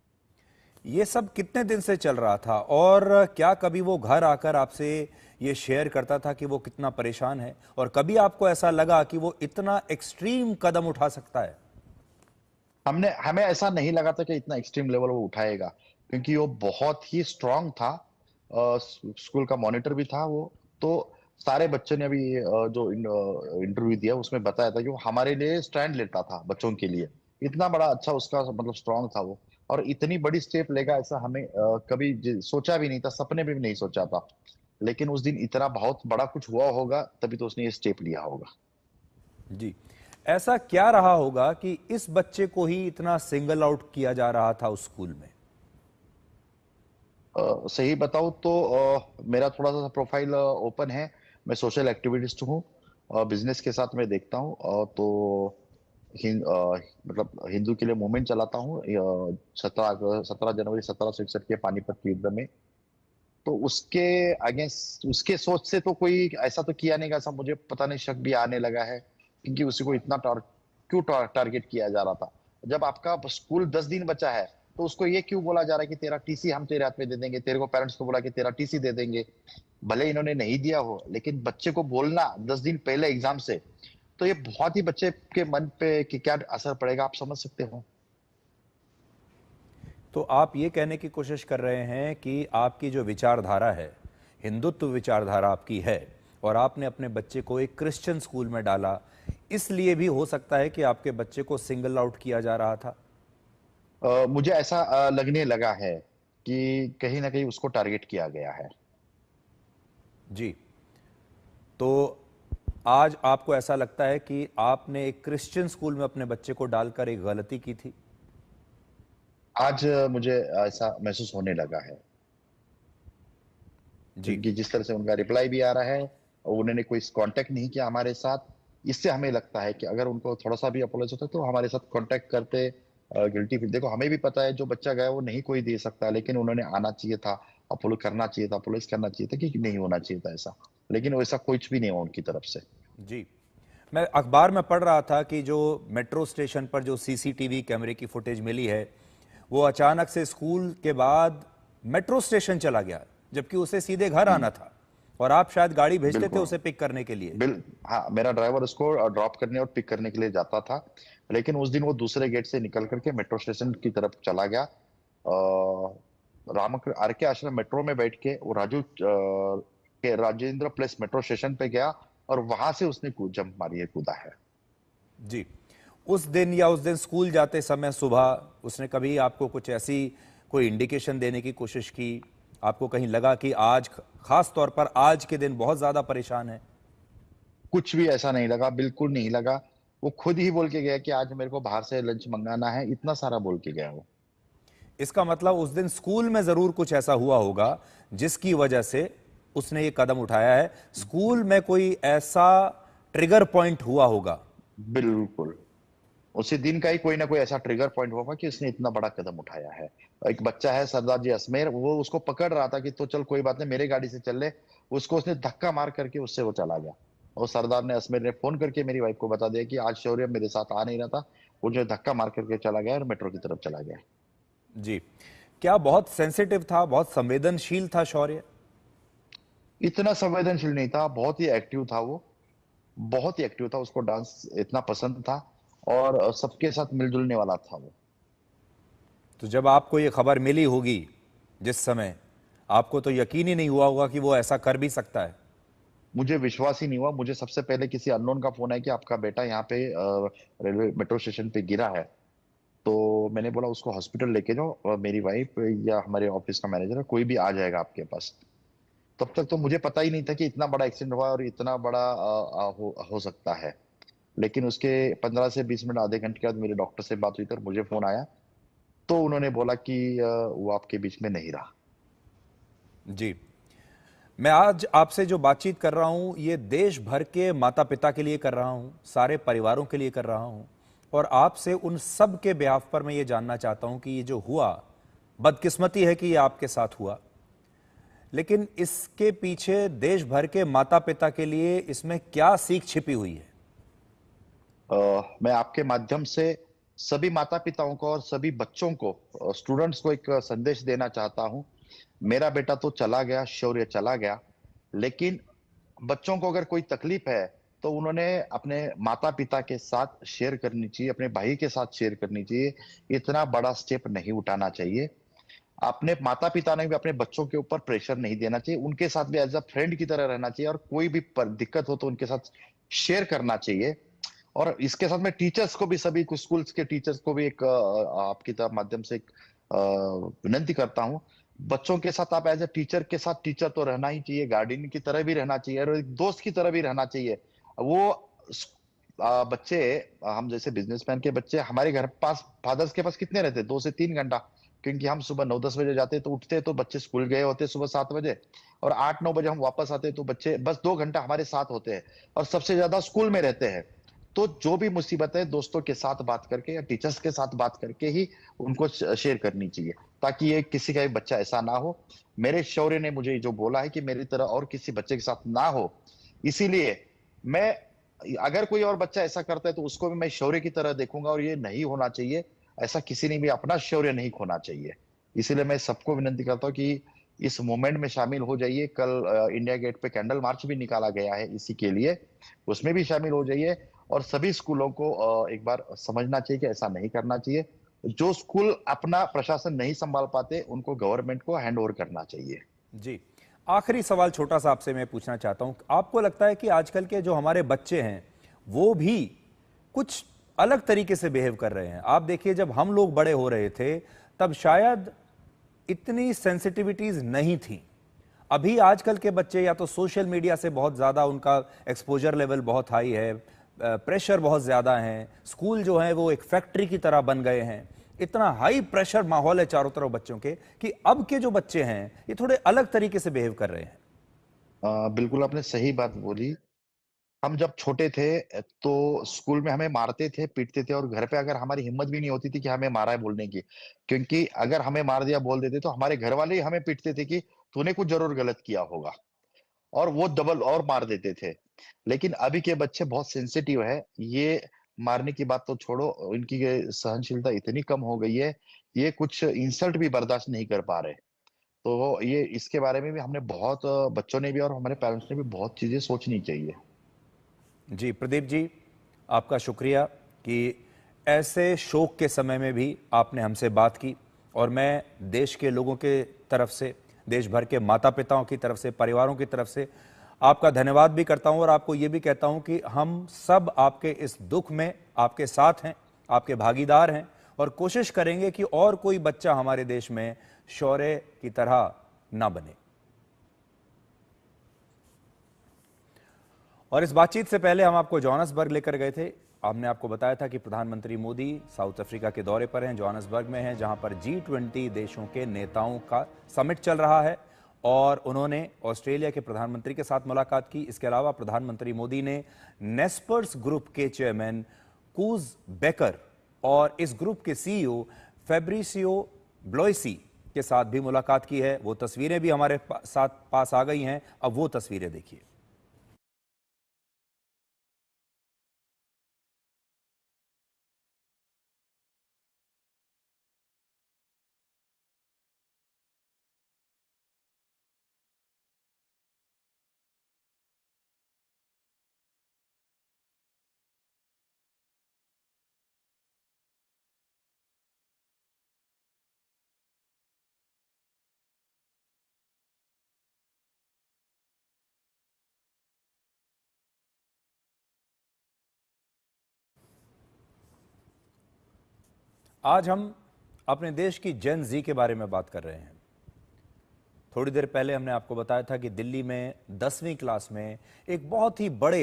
ये सब कितने दिन से चल रहा था, और क्या कभी वो घर आकर आपसे ये शेयर करता था कि वो कितना परेशान है, और कभी आपको ऐसा लगा कि वो इतना एक्सट्रीम कदम उठा सकता है? हमें ऐसा नहीं लगा था कि इतना एक्सट्रीम लेवल वो उठाएगा, क्योंकि वो बहुत ही स्ट्रांग था। स्कूल का मॉनिटर भी था वो। तो सारे बच्चों ने अभी जो इंटरव्यू दिया उसमें बताया था कि वो हमारे लिए स्टैंड लेता था बच्चों के लिए। इतना बड़ा अच्छा उसका मतलब स्ट्रांग था वो, और इतनी बड़ी स्टेप लेगा ऐसा हमें कभी सोचा भी नहीं था, सपने में भी नहीं सोचा था। लेकिन उस दिन इतना बहुत बड़ा कुछ हुआ होगा, तभी तो उसने ये स्टेप लिया होगा। जी, ऐसा क्या रहा होगा कि इस बच्चे को ही इतना सिंगल आउट किया जा रहा था उस स्कूल में? सही बताऊं तो मेरा थोड़ा सा प्रोफाइल ओपन है। मैं सोशल एक्टिविस्ट हूँ, बिजनेस के साथ मैं देखता हूँ। तो मतलब हिंदू के लिए मूवमेंट चलाता हूँ। 17 जनवरी 1761 के पानीपत के युद्ध में, तो उसके अगेंस्ट, उसके सोच से तो कोई ऐसा तो किया नहीं, ऐसा मुझे पता नहीं, शक भी आने लगा है, क्योंकि उसी को इतना क्यों टारगेट किया जा रहा था? जब आपका स्कूल 10 दिन बचा है तो उसको ये क्यों बोला जा रहा है कि तेरा टीसी हम तेरे हाथ में दे देंगे, तेरे को पेरेंट्स को बोला कि तेरा टीसी दे देंगे। भले इन्होंने नहीं दिया हो, लेकिन बच्चे को बोलना 10 दिन पहले एग्जाम से, तो ये बहुत ही बच्चे के मन पे कि क्या असर पड़ेगा आप समझ सकते हो। तो आप ये कहने की कोशिश कर रहे हैं कि आपकी जो विचारधारा है, हिंदुत्व विचारधारा आपकी है, और आपने अपने बच्चे को एक क्रिश्चियन स्कूल में डाला, इसलिए भी हो सकता है कि आपके बच्चे को सिंगल आउट किया जा रहा था? मुझे ऐसा लगने लगा है कि कहीं ना कहीं उसको टारगेट किया गया है। जी, तो आज आपको ऐसा लगता है कि आपने एक क्रिश्चियन स्कूल में अपने बच्चे को डालकर एक गलती की थी? आज मुझे ऐसा महसूस होने लगा है, जी, क्योंकि जिस तरह से उनका रिप्लाई भी आ रहा है और उन्होंने कोई कांटेक्ट नहीं किया हमारे साथ, इससे हमें लगता है कि अगर उनको थोड़ा सा भी अपोलोज होता तो हमारे साथ कांटेक्ट करते। गिल्टी फील, देखो हमें भी पता है जो बच्चा गया वो नहीं कोई दे सकता, लेकिन उन्होंने आना चाहिए था, अपोलो करना चाहिए था, अपोलोज करना चाहिए था कि नहीं होना चाहिए था ऐसा, लेकिन वैसा कुछ भी नहीं हुआ उनकी तरफ से। जी। मैं अखबार में पढ़ रहा था कि जो मेट्रो स्टेशन पर जो सीसीटीवी कैमरे की फुटेज मिली है, वो अचानक से स्कूल के बाद मेट्रो स्टेशन चला गया, जबकि उसे सीधे घर आना था, और आप शायद गाड़ी भेजते थे उसे पिक करने के लिए। हाँ, मेरा ड्राइवर उसको ड्रॉप करने और पिक करने के लिए जाता था, लेकिन उस दिन वो दूसरे गेट से निकल करके मेट्रो स्टेशन की तरफ चला गया। आर के आश्रम मेट्रो में बैठ के वो राजेंद्र प्लेस मेट्रो स्टेशन पे गया और वहां से उसने जंप मारी है, कूदा है। जी, उस दिन स्कूल जाते समय सुबह उसने कभी आपको कुछ ऐसी कोई इंडिकेशन देने की कोशिश की? आपको कहीं लगा कि आज, खास तौर पर आज के दिन बहुत ज्यादा परेशान है? कुछ भी ऐसा नहीं लगा, बिल्कुल नहीं लगा। वो खुद ही बोल के गया कि आज मेरे को बाहर से लंच मंगाना है, इतना सारा बोल के गया वो। इसका मतलब उस दिन स्कूल में जरूर कुछ ऐसा हुआ होगा जिसकी वजह से उसने ये कदम उठाया है। स्कूल में कोई ऐसा ट्रिगर पॉइंट हुआ होगा। बिल्कुल, उसी दिन का ही कोई ना कोई ऐसा ट्रिगर पॉइंट होगा कि उसने इतना बड़ा कदम उठाया है। एक बच्चा है सरदार जी असमेर, वो उसको पकड़ रहा था कि तो चल कोई बात नहीं मेरे गाड़ी से चल ले, उसको उसने धक्का मार करके उससे वो चला गया। और सरदार ने असमेर ने फोन करके मेरी वाइफ को बता दिया कि आज शौर्य मेरे साथ आ नहीं रहा था, वो जो धक्का मार करके चला गया और मेट्रो की तरफ चला गया। जी, क्या बहुत सेंसिटिव था, बहुत संवेदनशील था शौर्य? इतना संवेदनशील नहीं था, बहुत ही एक्टिव था वो, बहुत ही एक्टिव था। उसको डांस इतना पसंद था और सबके साथ मिलजुलने वाला था वो। तो जब आपको ये खबर मिली होगी जिस समय, आपको तो यकीन ही नहीं हुआ होगा कि वो ऐसा कर भी सकता है। मुझे विश्वास ही नहीं हुआ। मुझे सबसे पहले किसी अननोन का फोन है कि आपका बेटा यहाँ पे रेलवे मेट्रो स्टेशन पे गिरा है। तो मैंने बोला उसको हॉस्पिटल लेके जाओ, और मेरी वाइफ या हमारे ऑफिस का मैनेजर कोई भी आ जाएगा आपके पास। तब तक तो मुझे पता ही नहीं था कि इतना बड़ा एक्सीडेंट हुआ और इतना बड़ा हो सकता है। लेकिन उसके 15 से 20 मिनट, आधे घंटे के बाद मेरे डॉक्टर से बात हुई तो मुझे फोन आया, तो उन्होंने बोला कि वो आपके बीच में नहीं रहा। जी, मैं आज आपसे जो बातचीत कर रहा हूं, ये देश भर के माता पिता के लिए कर रहा हूं, सारे परिवारों के लिए कर रहा हूं, और आपसे उन सब के बिहाफ पर मैं ये जानना चाहता हूं कि ये जो हुआ, बदकिस्मती है कि ये आपके साथ हुआ, लेकिन इसके पीछे देश भर के माता पिता के लिए इसमें क्या सीख छिपी हुई है? मैं आपके माध्यम से सभी माता पिताओं को और सभी बच्चों को, स्टूडेंट्स को एक संदेश देना चाहता हूं। मेरा बेटा तो चला गया, शौर्य चला गया, लेकिन बच्चों को अगर कोई तकलीफ है तो उन्होंने अपने माता पिता के साथ शेयर करनी चाहिए, अपने भाई के साथ शेयर करनी चाहिए। इतना बड़ा स्टेप नहीं उठाना चाहिए। अपने माता पिता ने भी अपने बच्चों के ऊपर प्रेशर नहीं देना चाहिए, उनके साथ भी एज अ फ्रेंड की तरह रहना चाहिए, और कोई भी दिक्कत हो तो उनके साथ शेयर करना चाहिए। और इसके साथ में टीचर्स को भी, सभी स्कूल्स के टीचर्स को भी एक आपकी तरफ माध्यम से एक विनती करता हूं, बच्चों के साथ आप एज ए टीचर के साथ टीचर तो रहना ही चाहिए, गार्डियन की तरह भी रहना चाहिए और एक दोस्त की तरह भी रहना चाहिए। वो बच्चे, हम जैसे बिजनेसमैन के बच्चे हमारे घर पास, फादर्स के पास कितने रहते, 2 से 3 घंटा, क्योंकि हम सुबह 9-10 बजे जाते तो उठते तो बच्चे स्कूल गए होते सुबह 7 बजे, और 8-9 बजे हम वापस आते तो बच्चे बस 2 घंटा हमारे साथ होते हैं, और सबसे ज्यादा स्कूल में रहते हैं। तो जो भी मुसीबत है दोस्तों के साथ बात करके या टीचर्स के साथ बात करके ही उनको शेयर करनी चाहिए, ताकि ये किसी का भी बच्चा ऐसा ना हो। मेरे शौर्य ने मुझे जो बोला है कि मेरी तरह और किसी बच्चे के साथ ना हो, इसीलिए मैं अगर कोई और बच्चा ऐसा करता है तो उसको भी मैं शौर्य की तरह देखूंगा, और ये नहीं होना चाहिए। ऐसा किसी ने भी अपना शौर्य नहीं खोना चाहिए। इसीलिए मैं सबको विनती करता हूँ कि इस मूवमेंट में शामिल हो जाइए। कल इंडिया गेट पे कैंडल मार्च भी निकाला गया है इसी के लिए, उसमें भी शामिल हो जाइए। और सभी स्कूलों को एक बार समझना चाहिए कि ऐसा नहीं करना चाहिए। जो स्कूल अपना प्रशासन नहीं संभाल पाते उनको गवर्नमेंट को हैंड ओवर करना चाहिए। जी, आखिरी सवाल छोटा सा आपसे मैं पूछना चाहता हूं, आपको लगता है कि आजकल के जो हमारे बच्चे हैं वो भी कुछ अलग तरीके से बिहेव कर रहे हैं? आप देखिए, जब हम लोग बड़े हो रहे थे तब शायद इतनी सेंसिटिविटीज नहीं थी। अभी आजकल के बच्चे या तो सोशल मीडिया से बहुत ज्यादा उनका एक्सपोजर लेवल बहुत हाई है, प्रेशर बहुत ज्यादा है, स्कूल जो है वो एक फैक्ट्री की तरह बन गए हैं, इतना हाई प्रेशर माहौल है चारों तरफ बच्चों के कि अब के जो बच्चे हैं ये थोड़े अलग तरीके से बिहेव कर रहे हैं। बिल्कुल आपने सही बात बोली। हम जब छोटे थे तो स्कूल में हमें मारते थे, पीटते थे, और घर पे अगर हमारी हिम्मत भी नहीं होती थी कि हमें मारा है बोलने की, क्योंकि अगर हमें मार दिया बोल देते तो हमारे घर वाले ही हमें पीटते थे कि तूने कुछ जरूर गलत किया होगा, और वो डबल और मार देते थे। लेकिन अभी के बच्चे बहुत सेंसिटिव है। ये मारने की बात तो छोड़ो, इनकी ये सहनशीलता इतनी कम हो गई है, ये कुछ इंसल्ट भी बर्दाश्त नहीं कर पा रहे। तो ये इसके बारे में भी हमने बहुत, बच्चों ने भी और हमारे पेरेंट्स ने भी बहुत चीजें सोचनी चाहिए। जी प्रदीप जी, आपका शुक्रिया कि ऐसे शोक के समय में भी आपने हमसे बात की, और मैं देश के लोगों के तरफ से, देश भर के माता पिताओं की तरफ से, परिवारों की तरफ से आपका धन्यवाद भी करता हूं, और आपको ये भी कहता हूं कि हम सब आपके इस दुख में आपके साथ हैं, आपके भागीदार हैं, और कोशिश करेंगे कि और कोई बच्चा हमारे देश में शौर्य की तरह ना बने। और इस बातचीत से पहले हम आपको जोहान्सबर्ग लेकर गए थे। हमने आपको बताया था कि प्रधानमंत्री मोदी साउथ अफ्रीका के दौरे पर हैं, जोहान्सबर्ग में हैं, जहां पर G20 देशों के नेताओं का समिट चल रहा है, और उन्होंने ऑस्ट्रेलिया के प्रधानमंत्री के साथ मुलाकात की। इसके अलावा प्रधानमंत्री मोदी ने नेस्पर्स ग्रुप के चेयरमैन कूज बेकर और इस ग्रुप के CEO फैब्रिसियो ब्लोइसी के साथ भी मुलाकात की है। वो तस्वीरें भी हमारे पास आ गई हैं, अब वो तस्वीरें देखिए। आज हम अपने देश की जेन जी के बारे में बात कर रहे हैं। थोड़ी देर पहले हमने आपको बताया था कि दिल्ली में 10वीं क्लास में एक बहुत ही बड़े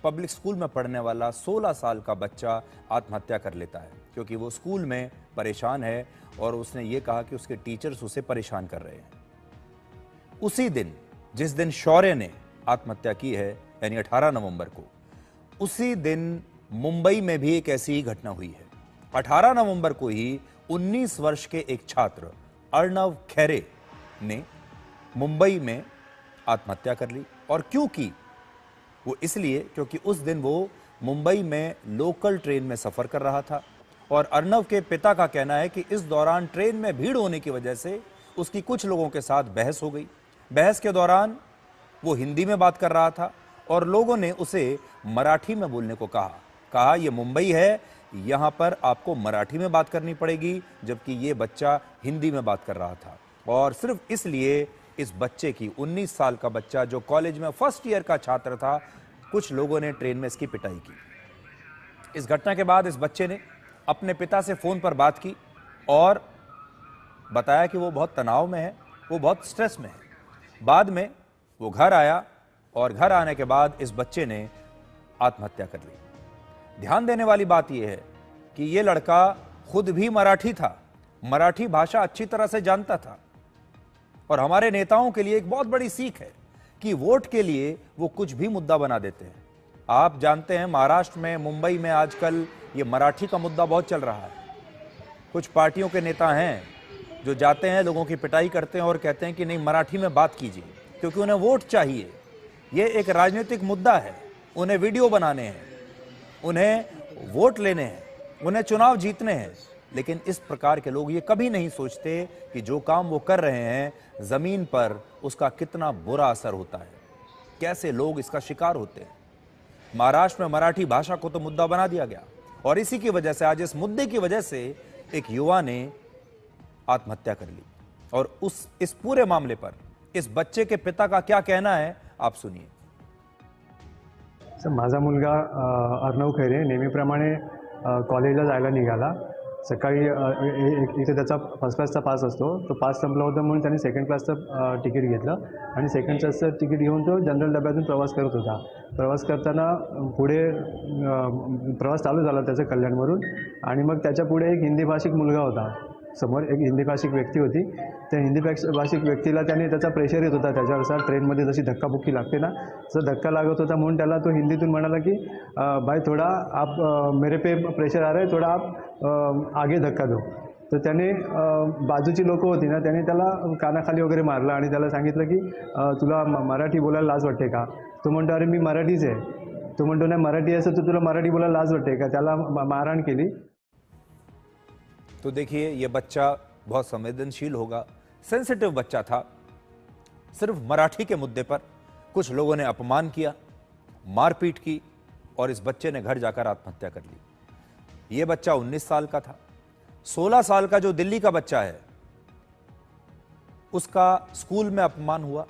पब्लिक स्कूल में पढ़ने वाला 16 साल का बच्चा आत्महत्या कर लेता है, क्योंकि वो स्कूल में परेशान है और उसने ये कहा कि उसके टीचर्स उसे परेशान कर रहे हैं। उसी दिन जिस दिन शौर्य ने आत्महत्या की है, यानी 18 नवंबर को, उसी दिन मुंबई में भी एक ऐसी ही घटना हुई है। 18 नवंबर को ही 19 वर्ष के एक छात्र अर्णव खैरे ने मुंबई में आत्महत्या कर ली। और क्यों की? वो इसलिए क्योंकि उस दिन वो मुंबई में लोकल ट्रेन में सफर कर रहा था, और अर्णव के पिता का कहना है कि इस दौरान ट्रेन में भीड़ होने की वजह से उसकी कुछ लोगों के साथ बहस हो गई। बहस के दौरान वो हिंदी में बात कर रहा था और लोगों ने उसे मराठी में बोलने को कहा ये मुंबई है, यहां पर आपको मराठी में बात करनी पड़ेगी, जबकि ये बच्चा हिंदी में बात कर रहा था। और सिर्फ इसलिए इस बच्चे की, 19 साल का बच्चा जो कॉलेज में फर्स्ट ईयर का छात्र था, कुछ लोगों ने ट्रेन में इसकी पिटाई की। इस घटना के बाद इस बच्चे ने अपने पिता से फोन पर बात की और बताया कि वो बहुत तनाव में है, वो बहुत स्ट्रेस में है। बाद में वो घर आया और घर आने के बाद इस बच्चे ने आत्महत्या कर ली। ध्यान देने वाली बात यह है कि ये लड़का खुद भी मराठी था, मराठी भाषा अच्छी तरह से जानता था, और हमारे नेताओं के लिए एक बहुत बड़ी सीख है कि वोट के लिए वो कुछ भी मुद्दा बना देते हैं। आप जानते हैं महाराष्ट्र में, मुंबई में आजकल ये मराठी का मुद्दा बहुत चल रहा है। कुछ पार्टियों के नेता हैं जो जाते हैं, लोगों की पिटाई करते हैं और कहते हैं कि नहीं, मराठी में बात कीजिए, क्योंकि उन्हें वोट चाहिए। ये एक राजनीतिक मुद्दा है, उन्हें वीडियो बनाने हैं, उन्हें वोट लेने हैं, उन्हें चुनाव जीतने हैं। लेकिन इस प्रकार के लोग ये कभी नहीं सोचते कि जो काम वो कर रहे हैं जमीन पर उसका कितना बुरा असर होता है, कैसे लोग इसका शिकार होते हैं। महाराष्ट्र में मराठी भाषा को तो मुद्दा बना दिया गया और इसी की वजह से आज इस मुद्दे की वजह से एक युवा ने आत्महत्या कर ली। और इस पूरे मामले पर इस बच्चे के पिता का क्या कहना है, आप सुनिए। सर, माझा मुलगा अर्णव खैरे नेहमीप्रमाणे कॉलेजला जायला निघाला। सकाळी इथे त्याचा फर्स्ट क्लासचा पास असतो, तो पास संपला होता म्हणून त्याने सेकंड क्लासचं तिकीट घेतलं आणि सेकंड क्लासचं तिकीट घेऊन तो जनरल डब्यातून प्रवास करत होता। प्रवास करताना पुढे प्रवास चालू झाला त्याचा कल्याणवरून आणि मग त्याच्या पुढे एक हिंदी भाषिक मुलगा होता, समोर एक हिंदी भाषिक व्यक्ती होती। त्या हिंदी भाषिक व्यक्तीला त्याने त्याचा प्रेशर येत होता त्याच्यावर, ट्रेनमध्ये जशी धक्काबुक्की लागते ना तसं धक्का लागत होता, म्हणून त्याला तो हिंदीतून म्हणाला की भाई थोड़ा आप मेरे पे प्रेशर आ रहा है, थोड़ा आप आगे धक्का दो। तर त्याने बाजूची लोक होती ना त्याने त्याला कानाखाली वगैरे मारलं आणि त्याला सांगितलं की तुला मराठी बोलायला लाज वाटते का? तो म्हणतो अरे मी मराठीच आहे। तो म्हणतो नाही मराठी असं तर तुला मराठी बोलायला लाज वाटते का? त्याला मारहाण केली। तो देखिए ये बच्चा बहुत संवेदनशील होगा, सेंसिटिव बच्चा था। सिर्फ मराठी के मुद्दे पर कुछ लोगों ने अपमान किया, मारपीट की और इस बच्चे ने घर जाकर आत्महत्या कर ली। ये बच्चा 19 साल का था। 16 साल का जो दिल्ली का बच्चा है उसका स्कूल में अपमान हुआ,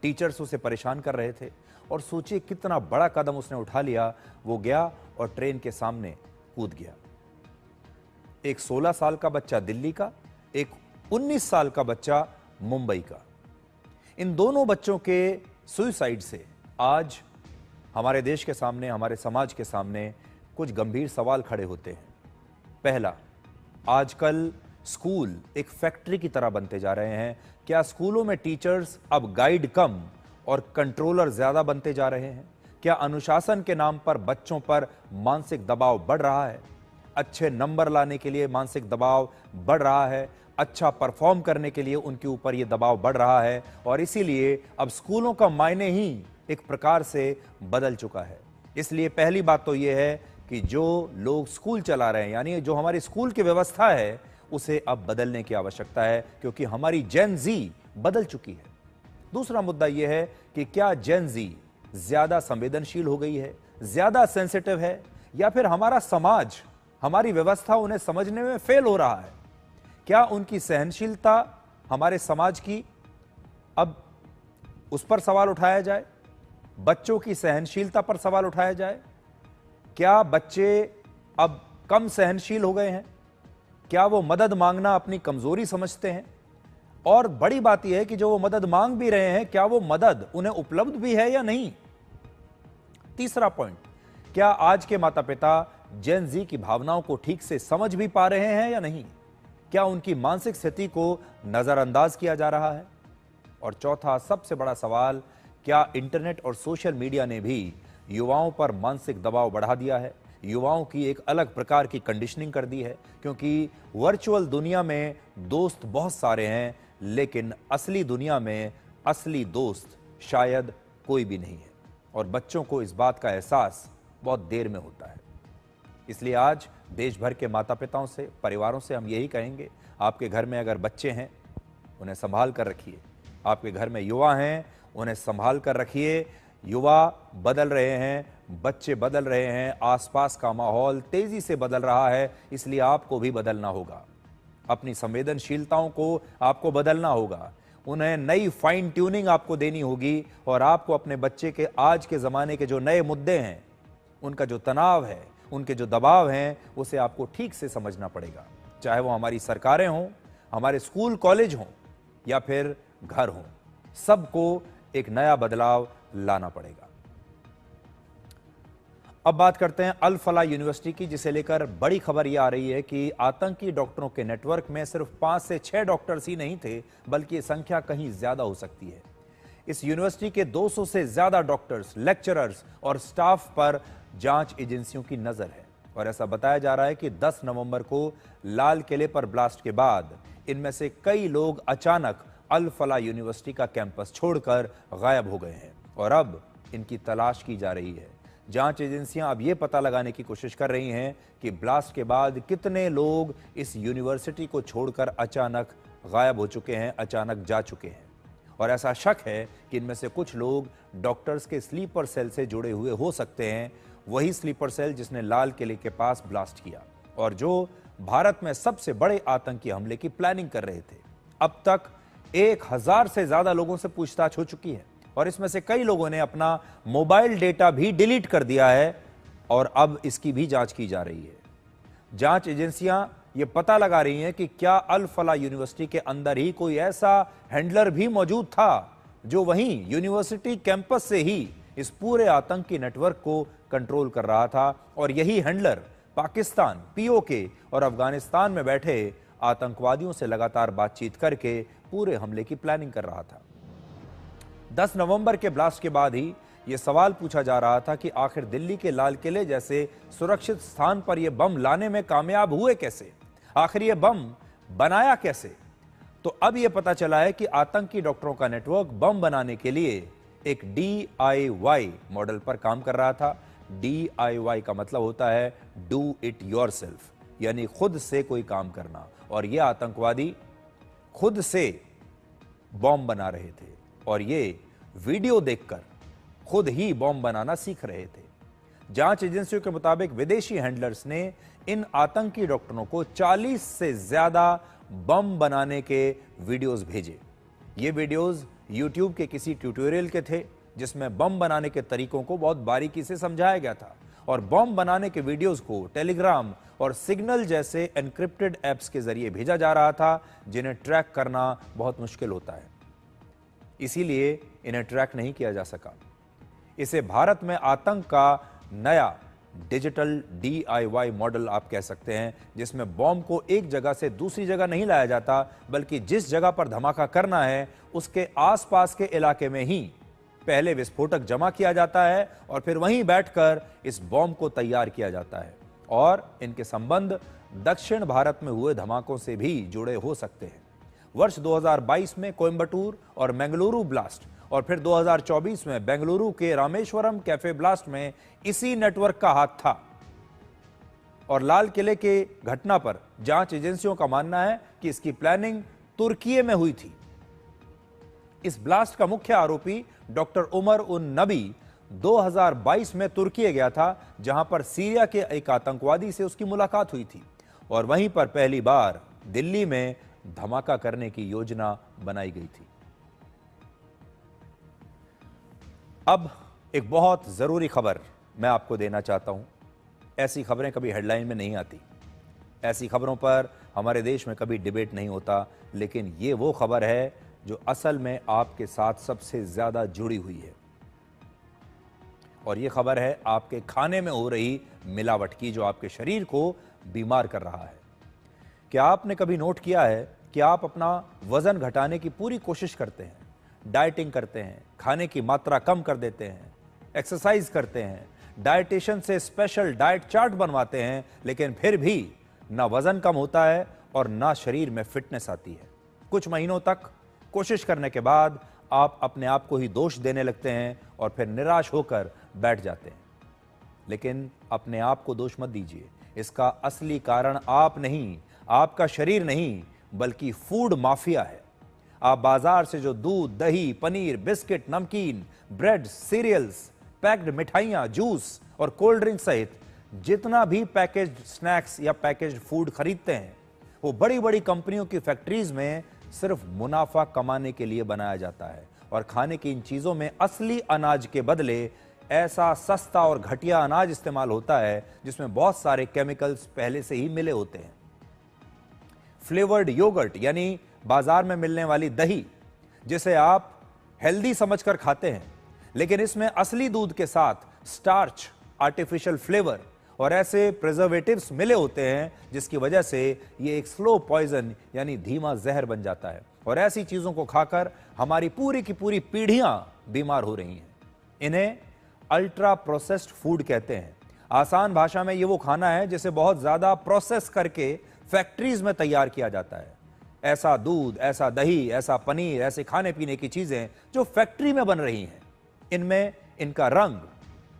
टीचर्स उसे परेशान कर रहे थे और सोचिए कितना बड़ा कदम उसने उठा लिया। वो गया और ट्रेन के सामने कूद गया। एक 16 साल का बच्चा दिल्ली का, एक 19 साल का बच्चा मुंबई का। इन दोनों बच्चों के सुसाइड से आज हमारे देश के सामने, हमारे समाज के सामने कुछ गंभीर सवाल खड़े होते हैं। पहला, आजकल स्कूल एक फैक्ट्री की तरह बनते जा रहे हैं। क्या स्कूलों में टीचर्स अब गाइड कम और कंट्रोलर ज्यादा बनते जा रहे हैं? क्या अनुशासन के नाम पर बच्चों पर मानसिक दबाव बढ़ रहा है? अच्छे नंबर लाने के लिए मानसिक दबाव बढ़ रहा है, अच्छा परफॉर्म करने के लिए उनके ऊपर यह दबाव बढ़ रहा है और इसीलिए अब स्कूलों का मायने ही एक प्रकार से बदल चुका है। इसलिए पहली बात तो यह है कि जो लोग स्कूल चला रहे हैं, यानी जो हमारी स्कूल की व्यवस्था है, उसे अब बदलने की आवश्यकता है क्योंकि हमारी जेन जी बदल चुकी है। दूसरा मुद्दा यह है कि क्या जेन जी ज्यादा संवेदनशील हो गई है, ज्यादा सेंसिटिव है, या फिर हमारा समाज, हमारी व्यवस्था उन्हें समझने में फेल हो रहा है? क्या उनकी सहनशीलता हमारे समाज की, अब उस पर सवाल उठाया जाए? बच्चों की सहनशीलता पर सवाल उठाया जाए? क्या बच्चे अब कम सहनशील हो गए हैं? क्या वो मदद मांगना अपनी कमजोरी समझते हैं? और बड़ी बात यह है कि जो वो मदद मांग भी रहे हैं, क्या वो मदद उन्हें उपलब्ध भी है या नहीं? तीसरा पॉइंट, क्या आज के माता पिता जेन जी की भावनाओं को ठीक से समझ भी पा रहे हैं या नहीं? क्या उनकी मानसिक स्थिति को नजरअंदाज किया जा रहा है? और चौथा सबसे बड़ा सवाल, क्या इंटरनेट और सोशल मीडिया ने भी युवाओं पर मानसिक दबाव बढ़ा दिया है? युवाओं की एक अलग प्रकार की कंडीशनिंग कर दी है, क्योंकि वर्चुअल दुनिया में दोस्त बहुत सारे हैं, लेकिन असली दुनिया में असली दोस्त शायद कोई भी नहीं है और बच्चों को इस बात का एहसास बहुत देर में होता है। इसलिए आज देश भर के माता पिताओं से, परिवारों से हम यही कहेंगे, आपके घर में अगर बच्चे हैं उन्हें संभाल कर रखिए, आपके घर में युवा हैं उन्हें संभाल कर रखिए। युवा बदल रहे हैं, बच्चे बदल रहे हैं, आसपास का माहौल तेजी से बदल रहा है, इसलिए आपको भी बदलना होगा। अपनी संवेदनशीलताओं को आपको बदलना होगा, उन्हें नई फाइन ट्यूनिंग आपको देनी होगी और आपको अपने बच्चे के आज के ज़माने के जो नए मुद्दे हैं, उनका जो तनाव है, उनके जो दबाव हैं, उसे आपको ठीक से समझना पड़ेगा। चाहे वो हमारी सरकारें हों, हमारे स्कूल कॉलेज हों या फिर घर हों, सबको एक नया बदलाव लाना पड़ेगा। अब बात करते हैं अल फलाह यूनिवर्सिटी की, जिसे लेकर बड़ी खबर यह आ रही है कि आतंकी डॉक्टरों के नेटवर्क में सिर्फ 5 से 6 डॉक्टर्स ही नहीं थे, बल्कि ये संख्या कहीं ज्यादा हो सकती है। इस यूनिवर्सिटी के 200 से ज्यादा डॉक्टर्स, लेक्चरर्स और स्टाफ पर जांच एजेंसियों की नजर है और ऐसा बताया जा रहा है कि 10 नवंबर को लाल किले पर ब्लास्ट के बाद इनमें से कई लोग अचानक अल फलाह यूनिवर्सिटी का कैंपस छोड़कर गायब हो गए हैं और अब इनकी तलाश की जा रही है। जांच एजेंसियां अब यह पता लगाने की कोशिश कर रही हैं कि ब्लास्ट के बाद कितने लोग इस यूनिवर्सिटी को छोड़कर अचानक गायब हो चुके हैं, अचानक जा चुके हैं। और ऐसा शक है कि इनमें से कुछ लोग डॉक्टर्स के स्लीपर सेल से जुड़े हुए हो सकते हैं, वही स्लीपर सेल जिसने लाल किले के पास ब्लास्ट किया और जो भारत में सबसे बड़े आतंकी हमले की प्लानिंग कर रहे थे। अब तक 1000 से ज्यादा लोगों से पूछताछ हो चुकी है और इसमें से कई लोगों ने अपना मोबाइल डेटा भी डिलीट कर दिया है और अब इसकी भी जांच की जा रही है। जांच एजेंसियां ये पता लगा रही हैं कि क्या अल फला यूनिवर्सिटी के अंदर ही कोई ऐसा हैंडलर भी मौजूद था जो वहीं यूनिवर्सिटी कैंपस से ही इस पूरे आतंकी नेटवर्क को कंट्रोल कर रहा था और यही हैंडलर पाकिस्तान, पीओके और अफगानिस्तान में बैठे आतंकवादियों से लगातार बातचीत करके पूरे हमले की प्लानिंग कर रहा था। 10 नवंबर के ब्लास्ट के बाद ही यह सवाल पूछा जा रहा था कि आखिर दिल्ली के लाल किले जैसे सुरक्षित स्थान पर यह बम लाने में कामयाब हुए कैसे, आखिर यह बम बनाया कैसे। तो अब यह पता चला है कि आतंकी डॉक्टरों का नेटवर्क बम बनाने के लिए एक DIY मॉडल पर काम कर रहा था। DIY का मतलब होता है डू इट योरसेल्फ, यानी खुद से कोई काम करना। और यह आतंकवादी खुद से बॉम्ब बना रहे थे और ये वीडियो देखकर खुद ही बॉम्ब बनाना सीख रहे थे। जांच एजेंसियों के मुताबिक विदेशी हैंडलर्स ने इन आतंकी डॉक्टरों को 40 से ज्यादा बम बनाने के वीडियोस भेजे। ये वीडियोस YouTube के किसी ट्यूटोरियल के थे जिसमें बम बनाने के तरीकों को बहुत बारीकी से समझाया गया था और बम बनाने के वीडियोस को टेलीग्राम और सिग्नल जैसे एन्क्रिप्टेड ऐप्स के जरिए भेजा जा रहा था जिन्हें ट्रैक करना बहुत मुश्किल होता है, इसीलिए इन्हें ट्रैक नहीं किया जा सका। इसे भारत में आतंक का नया डिजिटल DIY मॉडल आप कह सकते हैं, जिसमें बॉम्ब को एक जगह से दूसरी जगह नहीं लाया जाता बल्कि जिस जगह पर धमाका करना है उसके आसपास के इलाके में ही पहले विस्फोटक जमा किया जाता है और फिर वहीं बैठकर इस बॉम्ब को तैयार किया जाता है। और इनके संबंध दक्षिण भारत में हुए धमाकों से भी जुड़े हो सकते हैं। वर्ष 2022 में कोयंबटूर और मंगलुरु ब्लास्ट और फिर 2024 में बेंगलुरु के रामेश्वरम कैफे ब्लास्ट में इसी नेटवर्क का हाथ था। और लाल किले के घटना पर जांच एजेंसियों का मानना है कि इसकी प्लानिंग तुर्की में हुई थी। इस ब्लास्ट का मुख्य आरोपी डॉक्टर उमर उन नबी 2022 में तुर्की गया था, जहां पर सीरिया के एक आतंकवादी से उसकी मुलाकात हुई थी और वहीं पर पहली बार दिल्ली में धमाका करने की योजना बनाई गई थी। अब एक बहुत जरूरी खबर मैं आपको देना चाहता हूं। ऐसी खबरें कभी हेडलाइन में नहीं आती, ऐसी खबरों पर हमारे देश में कभी डिबेट नहीं होता, लेकिन ये वो खबर है जो असल में आपके साथ सबसे ज्यादा जुड़ी हुई है। और ये खबर है आपके खाने में हो रही मिलावट की, जो आपके शरीर को बीमार कर रहा है। क्या आपने कभी नोट किया है कि आप अपना वजन घटाने की पूरी कोशिश करते हैं, डाइटिंग करते हैं, खाने की मात्रा कम कर देते हैं, एक्सरसाइज करते हैं, डाइटिशियन से स्पेशल डाइट चार्ट बनवाते हैं, लेकिन फिर भी ना वजन कम होता है और ना शरीर में फिटनेस आती है। कुछ महीनों तक कोशिश करने के बाद आप अपने आप को ही दोष देने लगते हैं और फिर निराश होकर बैठ जाते हैं। लेकिन अपने आप को दोष मत दीजिए, इसका असली कारण आप नहीं, आपका शरीर नहीं, बल्कि फूड माफिया है। आप बाजार से जो दूध, दही, पनीर, बिस्किट, नमकीन, ब्रेड, सीरियल्स, पैक्ड मिठाइयां, जूस और कोल्ड ड्रिंक सहित जितना भी पैकेज्ड स्नैक्स या पैकेज्ड फूड खरीदते हैं, वो बड़ी बड़ी कंपनियों की फैक्ट्रीज में सिर्फ मुनाफा कमाने के लिए बनाया जाता है। और खाने की इन चीजों में असली अनाज के बदले ऐसा सस्ता और घटिया अनाज इस्तेमाल होता है जिसमें बहुत सारे केमिकल्स पहले से ही मिले होते हैं। फ्लेवर्ड योगर्ट यानी बाजार में मिलने वाली दही, जिसे आप हेल्दी समझकर खाते हैं, लेकिन इसमें असली दूध के साथ स्टार्च, आर्टिफिशियल फ्लेवर और ऐसे प्रिजर्वेटिव्स मिले होते हैं जिसकी वजह से ये एक स्लो पॉइजन यानी धीमा जहर बन जाता है। और ऐसी चीजों को खाकर हमारी पूरी की पूरी पीढ़ियां बीमार हो रही हैं। इन्हें अल्ट्रा प्रोसेस्ड फूड कहते हैं। आसान भाषा में ये वो खाना है जिसे बहुत ज्यादा प्रोसेस करके फैक्ट्रीज में तैयार किया जाता है। ऐसा दूध, ऐसा दही, ऐसा पनीर, ऐसे खाने पीने की चीजें जो फैक्ट्री में बन रही हैं, इनमें इनका रंग,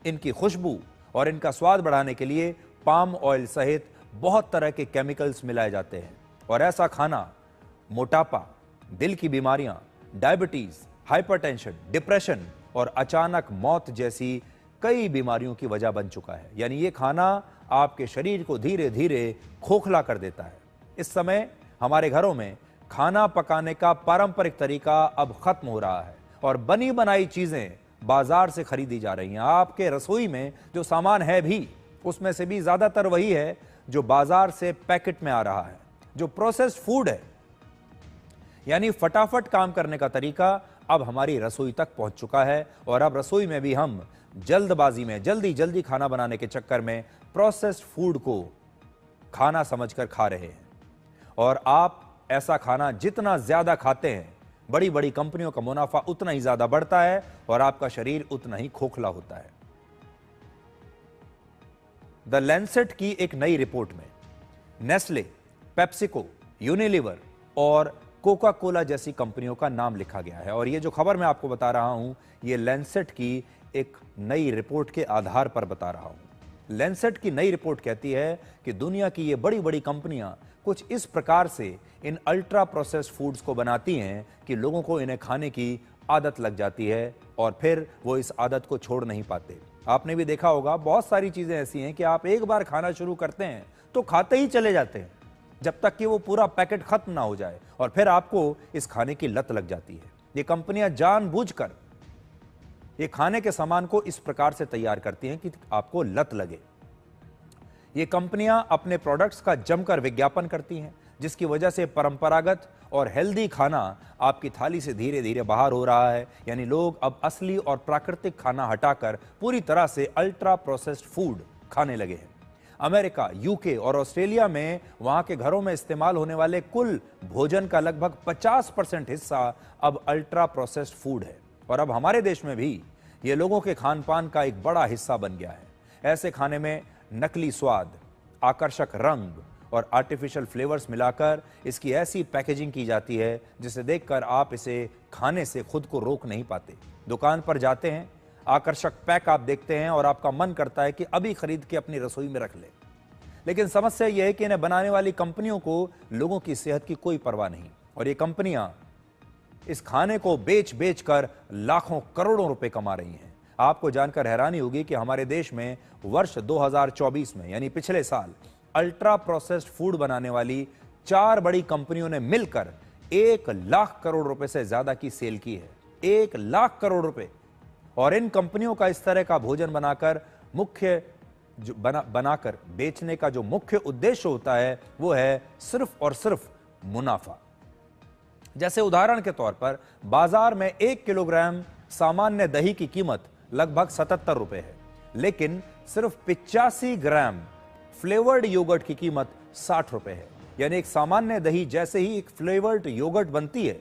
इनकी खुशबू और इनका स्वाद बढ़ाने के लिए पाम ऑयल सहित बहुत तरह के केमिकल्स मिलाए जाते हैं। और ऐसा खाना मोटापा, दिल की बीमारियां, डायबिटीज, हाइपरटेंशन, डिप्रेशन और अचानक मौत जैसी कई बीमारियों की वजह बन चुका है। यानी ये खाना आपके शरीर को धीरे धीरे खोखला कर देता है। इस समय हमारे घरों में खाना पकाने का पारंपरिक तरीका अब खत्म हो रहा है और बनी बनाई चीजें बाजार से खरीदी जा रही हैं। आपके रसोई में जो सामान है भी, उसमें से भी ज्यादातर वही है जो बाजार से पैकेट में आ रहा है, जो प्रोसेस्ड फूड है। यानी फटाफट काम करने का तरीका अब हमारी रसोई तक पहुंच चुका है और अब रसोई में भी हम जल्दबाजी में जल्दी जल्दी खाना बनाने के चक्कर में प्रोसेस्ड फूड को खाना समझकर खा रहे हैं। और आप ऐसा खाना जितना ज्यादा खाते हैं, बड़ी बड़ी कंपनियों का मुनाफा उतना ही ज्यादा बढ़ता है और आपका शरीर उतना ही खोखला होता है। द लैंसेट की एक नई रिपोर्ट में नेस्ले, पेप्सिको, यूनिलीवर और कोका कोला जैसी कंपनियों का नाम लिखा गया है। और ये जो खबर मैं आपको बता रहा हूं, ये लैंसेट की एक नई रिपोर्ट के आधार पर बता रहा हूं। लैंसेट की नई रिपोर्ट कहती है कि दुनिया की ये बड़ी बड़ी कंपनियां कुछ इस प्रकार से इन अल्ट्रा प्रोसेस्ड फूड्स को बनाती हैं कि लोगों को इन्हें खाने की आदत लग जाती है और फिर वो इस आदत को छोड़ नहीं पाते। आपने भी देखा होगा, बहुत सारी चीजें ऐसी हैं कि आप एक बार खाना शुरू करते हैं तो खाते ही चले जाते हैं जब तक कि वो पूरा पैकेट खत्म ना हो जाए और फिर आपको इस खाने की लत लग जाती है। ये कंपनियां जानबूझकर ये खाने के सामान को इस प्रकार से तैयार करती हैं कि आपको लत लगे। ये कंपनियां अपने प्रोडक्ट्स का जमकर विज्ञापन करती हैं, जिसकी वजह से परंपरागत और हेल्दी खाना आपकी थाली से धीरे धीरे बाहर हो रहा है। यानी लोग अब असली और प्राकृतिक खाना हटाकर पूरी तरह से अल्ट्रा प्रोसेस्ड फूड खाने लगे हैं। अमेरिका, यूके और ऑस्ट्रेलिया में वहां के घरों में इस्तेमाल होने वाले कुल भोजन का लगभग 50% हिस्सा अब अल्ट्रा प्रोसेस्ड फूड है। और अब हमारे देश में भी ये लोगों के खान पान का एक बड़ा हिस्सा बन गया है। ऐसे खाने में नकली स्वाद, आकर्षक रंग और आर्टिफिशियल फ्लेवर्स मिलाकर इसकी ऐसी पैकेजिंग की जाती है जिसे देखकर आप इसे खाने से खुद को रोक नहीं पाते। दुकान पर जाते हैं, आकर्षक पैक आप देखते हैं और आपका मन करता है कि अभी खरीद के अपनी रसोई में रख ले। लेकिन समस्या यह है कि इन्हें बनाने वाली कंपनियों को लोगों की सेहत की कोई परवाह नहीं और ये कंपनियां इस खाने को बेच बेच कर लाखों करोड़ों रुपए कमा रही हैं। आपको जानकर हैरानी होगी कि हमारे देश में वर्ष 2024 में यानी पिछले साल अल्ट्रा प्रोसेस्ड फूड बनाने वाली 4 बड़ी कंपनियों ने मिलकर 1 लाख करोड़ रुपए से ज्यादा की सेल की है। 1 लाख करोड़ रुपए। और इन कंपनियों का इस तरह का भोजन बनाकर बनाकर बेचने का जो मुख्य उद्देश्य होता है वो है सिर्फ और सिर्फ मुनाफा। जैसे उदाहरण के तौर पर बाजार में 1 किलोग्राम सामान्य दही की कीमत लगभग 77 रुपए है, लेकिन सिर्फ 85 ग्राम फ्लेवर्ड योगर्ट की कीमत 60 रुपए है। यानी एक सामान्य दही जैसे ही एक फ्लेवर्ड योगर्ट बनती है,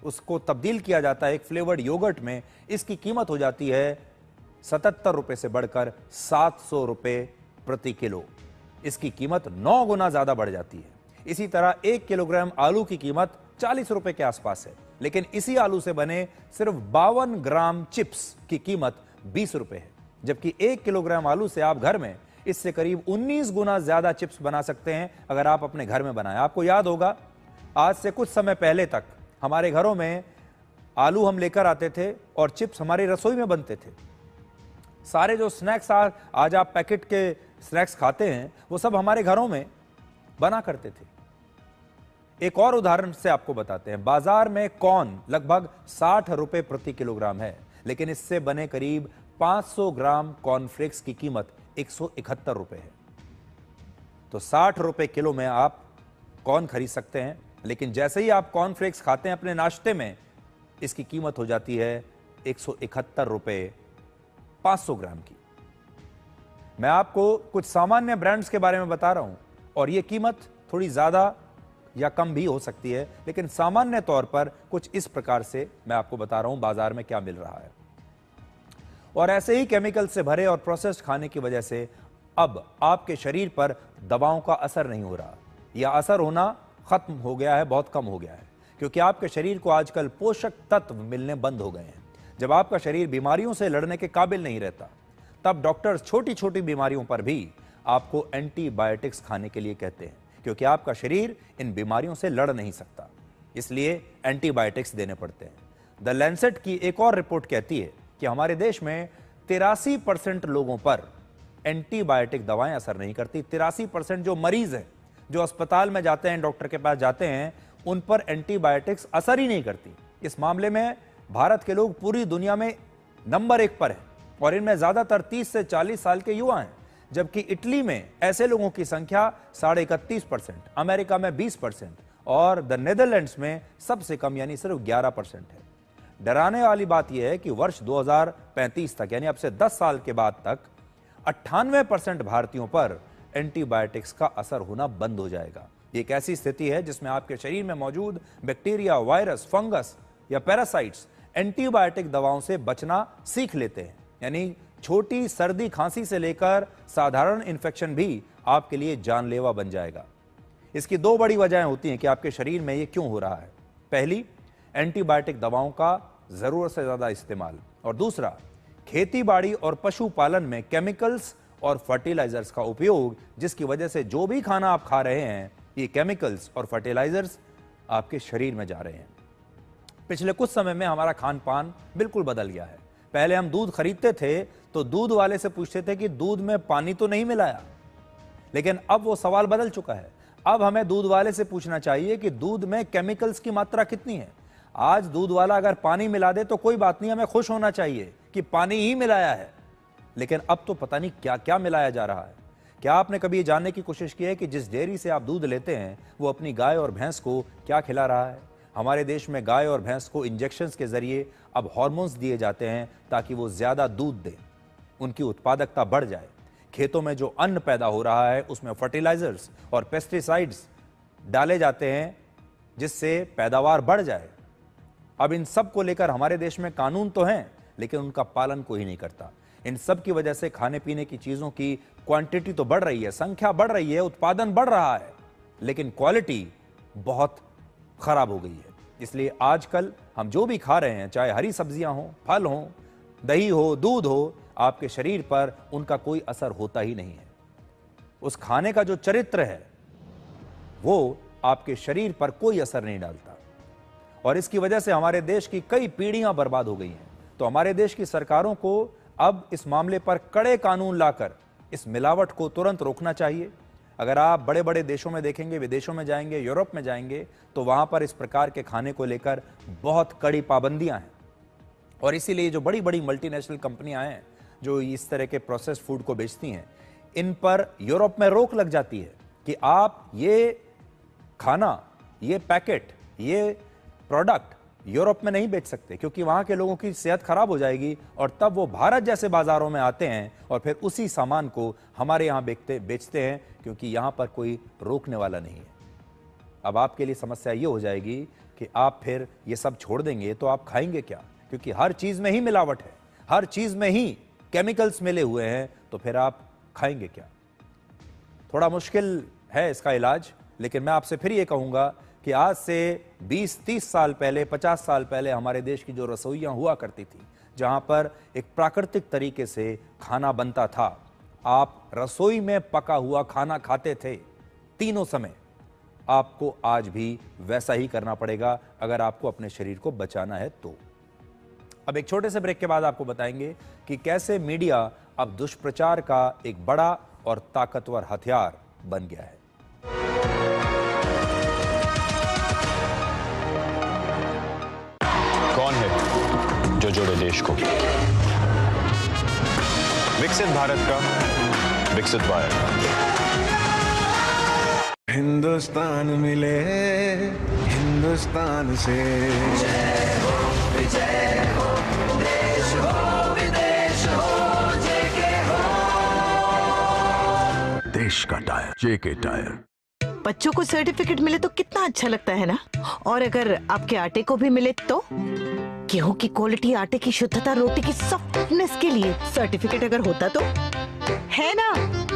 उसको तब्दील किया जाता है एक फ्लेवर्ड योगर्ट में, इसकी कीमत हो जाती है 77 रुपए से बढ़कर 700 रुपए प्रति किलो। इसकी कीमत 9 गुना ज्यादा बढ़ जाती है। इसी तरह 1 किलोग्राम आलू की कीमत 40 रुपए के आसपास है, लेकिन इसी आलू से बने सिर्फ 52 ग्राम चिप्स की कीमत 20 रुपए है। जबकि 1 किलोग्राम आलू से आप घर में इससे करीब 19 गुना ज्यादा चिप्स बना सकते हैं अगर आप अपने घर में बनाएं। आपको याद होगा, आज से कुछ समय पहले तक हमारे घरों में आलू हम लेकर आते थे और चिप्स हमारी रसोई में बनते थे। सारे जो स्नैक्स आज आप पैकेट के स्नैक्स खाते हैं वो सब हमारे घरों में बना करते थे। एक और उदाहरण से आपको बताते हैं। बाजार में कॉर्न लगभग 60 रुपए प्रति किलोग्राम है, लेकिन इससे बने करीब 500 ग्राम कॉर्नफ्लेक्स की कीमत 171 रुपए है। तो 60 रुपए किलो में आप कॉर्न खरीद सकते हैं, लेकिन जैसे ही आप कॉर्नफ्लेक्स खाते हैं अपने नाश्ते में, इसकी कीमत हो जाती है 171 रुपए 500 ग्राम की। मैं आपको कुछ सामान्य ब्रांड्स के बारे में बता रहा हूं और यह कीमत थोड़ी ज्यादा या कम भी हो सकती है, लेकिन सामान्य तौर पर कुछ इस प्रकार से मैं आपको बता रहा हूं बाजार में क्या मिल रहा है। और ऐसे ही केमिकल से भरे और प्रोसेस्ड खाने की वजह से अब आपके शरीर पर दवाओं का असर नहीं हो रहा, या असर होना खत्म हो गया है, बहुत कम हो गया है, क्योंकि आपके शरीर को आजकल पोषक तत्व मिलने बंद हो गए हैं। जब आपका शरीर बीमारियों से लड़ने के काबिल नहीं रहता, तब डॉक्टर्स छोटी छोटी बीमारियों पर भी आपको एंटीबायोटिक्स खाने के लिए कहते हैं, क्योंकि आपका शरीर इन बीमारियों से लड़ नहीं सकता, इसलिए एंटीबायोटिक्स देने पड़ते हैं। द लैंसेट की एक और रिपोर्ट कहती है कि हमारे देश में 83% लोगों पर एंटीबायोटिक दवाएं असर नहीं करती। 83% जो मरीज हैं, जो अस्पताल में जाते हैं, डॉक्टर के पास जाते हैं, उन पर एंटीबायोटिक्स असर ही नहीं करती। इस मामले में भारत के लोग पूरी दुनिया में नंबर 1 पर हैं और इनमें ज्यादातर 30 से 40 साल के युवा हैं, जबकि इटली में ऐसे लोगों की संख्या 31.5%, अमेरिका में 20% और द नेदरलैंड्स में सबसे कम यानी सिर्फ 11% है। डराने वाली बात यह है कि वर्ष 2035 तक यानी अब से 10 साल के बाद तक 98% भारतीयों पर एंटीबायोटिक्स का असर होना बंद हो जाएगा। ये एक ऐसी स्थिति है जिसमें आपके शरीर में मौजूद बैक्टीरिया, वायरस, फंगस या पैरासाइट्स एंटीबायोटिक दवाओं से बचना सीख लेते हैं, यानी छोटी सर्दी खांसी से लेकर साधारण इन्फेक्शन भी आपके लिए जानलेवा बन जाएगा। इसकी 2 बड़ी वजहें होती हैं कि आपके शरीर में ये क्यों हो रहा है। पहली, एंटीबायोटिक दवाओं का जरूरत से ज्यादा इस्तेमाल, और दूसरा, खेतीबाड़ी और पशुपालन में केमिकल्स और फर्टिलाइजर्स का उपयोग, जिसकी वजह से जो भी खाना आप खा रहे हैं, ये केमिकल्स और फर्टिलाइजर्स आपके शरीर में जा रहे हैं। पिछले कुछ समय में हमारा खान पान बिल्कुल बदल गया है। पहले हम दूध खरीदते थे तो दूध वाले से पूछते थे कि दूध में पानी तो नहीं मिलाया, लेकिन अब वो सवाल बदल चुका है। अब हमें दूध वाले से पूछना चाहिए कि दूध में केमिकल्स की मात्रा कितनी है। आज दूध वाला अगर पानी मिला दे तो कोई बात नहीं, हमें खुश होना चाहिए कि पानी ही मिलाया है, लेकिन अब तो पता नहीं क्या क्या मिलाया जा रहा है। क्या आपने कभी ये जानने की कोशिश की है कि जिस डेयरी से आप दूध लेते हैं वो अपनी गाय और भैंस को क्या खिला रहा है? हमारे देश में गाय और भैंस को इंजेक्शंस के जरिए अब हार्मोन्स दिए जाते हैं ताकि वो ज्यादा दूध दें, उनकी उत्पादकता बढ़ जाए। खेतों में जो अन्न पैदा हो रहा है उसमें फर्टिलाइजर्स और पेस्टिसाइड्स डाले जाते हैं जिससे पैदावार बढ़ जाए। अब इन सब को लेकर हमारे देश में कानून तो हैं, लेकिन उनका पालन कोई नहीं करता। इन सब की वजह से खाने पीने की चीजों की क्वांटिटी तो बढ़ रही है, संख्या बढ़ रही है, उत्पादन बढ़ रहा है, लेकिन क्वालिटी बहुत खराब हो गई है। इसलिए आजकल हम जो भी खा रहे हैं, चाहे हरी सब्जियां हो, फल हो, दही हो, दूध हो, आपके शरीर पर उनका कोई असर होता ही नहीं है। उस खाने का जो चरित्र है वो आपके शरीर पर कोई असर नहीं डालता, और इसकी वजह से हमारे देश की कई पीढ़ियां बर्बाद हो गई हैं। तो हमारे देश की सरकारों को अब इस मामले पर कड़े कानून लाकर इस मिलावट को तुरंत रोकना चाहिए। अगर आप बड़े बड़े देशों में देखेंगे, विदेशों में जाएंगे, यूरोप में जाएंगे, तो वहां पर इस प्रकार के खाने को लेकर बहुत कड़ी पाबंदियां हैं, और इसीलिए जो बड़ी बड़ी मल्टीनेशनल कंपनियां हैं जो इस तरह के प्रोसेस्ड फूड को बेचती हैं, इन पर यूरोप में रोक लग जाती है कि आप ये खाना, ये पैकेट, ये प्रोडक्ट यूरोप में नहीं बेच सकते, क्योंकि वहां के लोगों की सेहत खराब हो जाएगी, और तब वो भारत जैसे बाजारों में आते हैं और फिर उसी सामान को हमारे यहाँ बेचते हैं, क्योंकि यहाँ पर कोई रोकने वाला नहीं है। अब आपके लिए समस्या ये हो जाएगी कि आप फिर ये सब छोड़ देंगे तो आप खाएंगे क्या, क्योंकि हर चीज में ही मिलावट है, हर चीज में ही केमिकल्स मिले हुए हैं, तो फिर आप खाएंगे क्या? थोड़ा मुश्किल है इसका इलाज, लेकिन मैं आपसे फिर ये कहूंगा कि आज से 20-30 साल पहले, 50 साल पहले हमारे देश की जो रसोइयाँ हुआ करती थी, जहाँ पर एक प्राकृतिक तरीके से खाना बनता था, आप रसोई में पका हुआ खाना खाते थे तीनों समय, आपको आज भी वैसा ही करना पड़ेगा अगर आपको अपने शरीर को बचाना है तो। अब एक छोटे से ब्रेक के बाद आपको बताएंगे कि कैसे मीडिया अब दुष्प्रचार का एक बड़ा और ताकतवर हथियार बन गया है। कौन है जो जोड़े देश को? विकसित भारत का विकसित वायर। हिंदुस्तान मिले हिंदुस्तान से, जय हो विजय हो, देश हो विदेश हो, जेके हो। देश का टायर जेके टायर। बच्चों को सर्टिफिकेट मिले तो कितना अच्छा लगता है ना, और अगर आपके आटे को भी मिले तो? गेहूं की क्वालिटी, आटे की शुद्धता, रोटी की सॉफ्टनेस के लिए सर्टिफिकेट अगर होता तो है ना।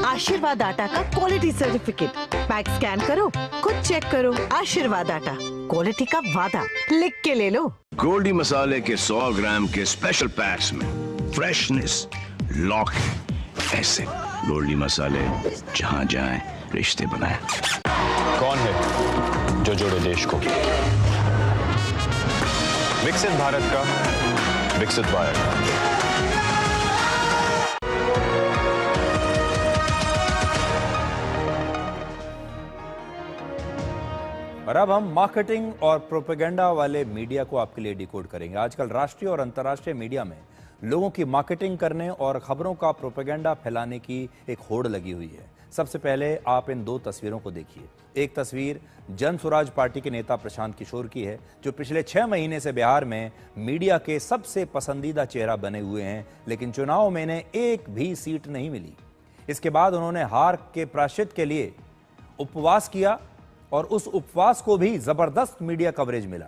आशीर्वाद आटा का क्वालिटी सर्टिफिकेट, पैक स्कैन करो, खुद चेक करो। आशीर्वाद आटा, क्वालिटी का वादा, लिख के ले लो। गोल्डी मसाले के 100 ग्राम के स्पेशल पैक्स में फ्रेशनेस, लॉक है, ऐसे गोल्डी मसाले जहां जाएं रिश्ते बनाए। कौन है जो जोड़े देश को? विकसित भारत का विकसित वायर। और अब हम मार्केटिंग और प्रोपेगेंडा वाले मीडिया को आपके लिए डिकोड करेंगे। आजकल राष्ट्रीय और अंतर्राष्ट्रीय मीडिया में लोगों की मार्केटिंग करने और खबरों का प्रोपेगेंडा फैलाने की एक होड़ लगी हुई है। सबसे पहले आप इन दो तस्वीरों को देखिए। एक तस्वीर जन स्वराज पार्टी के नेता प्रशांत किशोर की है, जो पिछले 6 महीने से बिहार में मीडिया के सबसे पसंदीदा चेहरा बने हुए हैं, लेकिन चुनाव में इन्हें एक भी सीट नहीं मिली। इसके बाद उन्होंने हार के प्रायश्चित के लिए उपवास किया और उस उपवास को भी जबरदस्त मीडिया कवरेज मिला।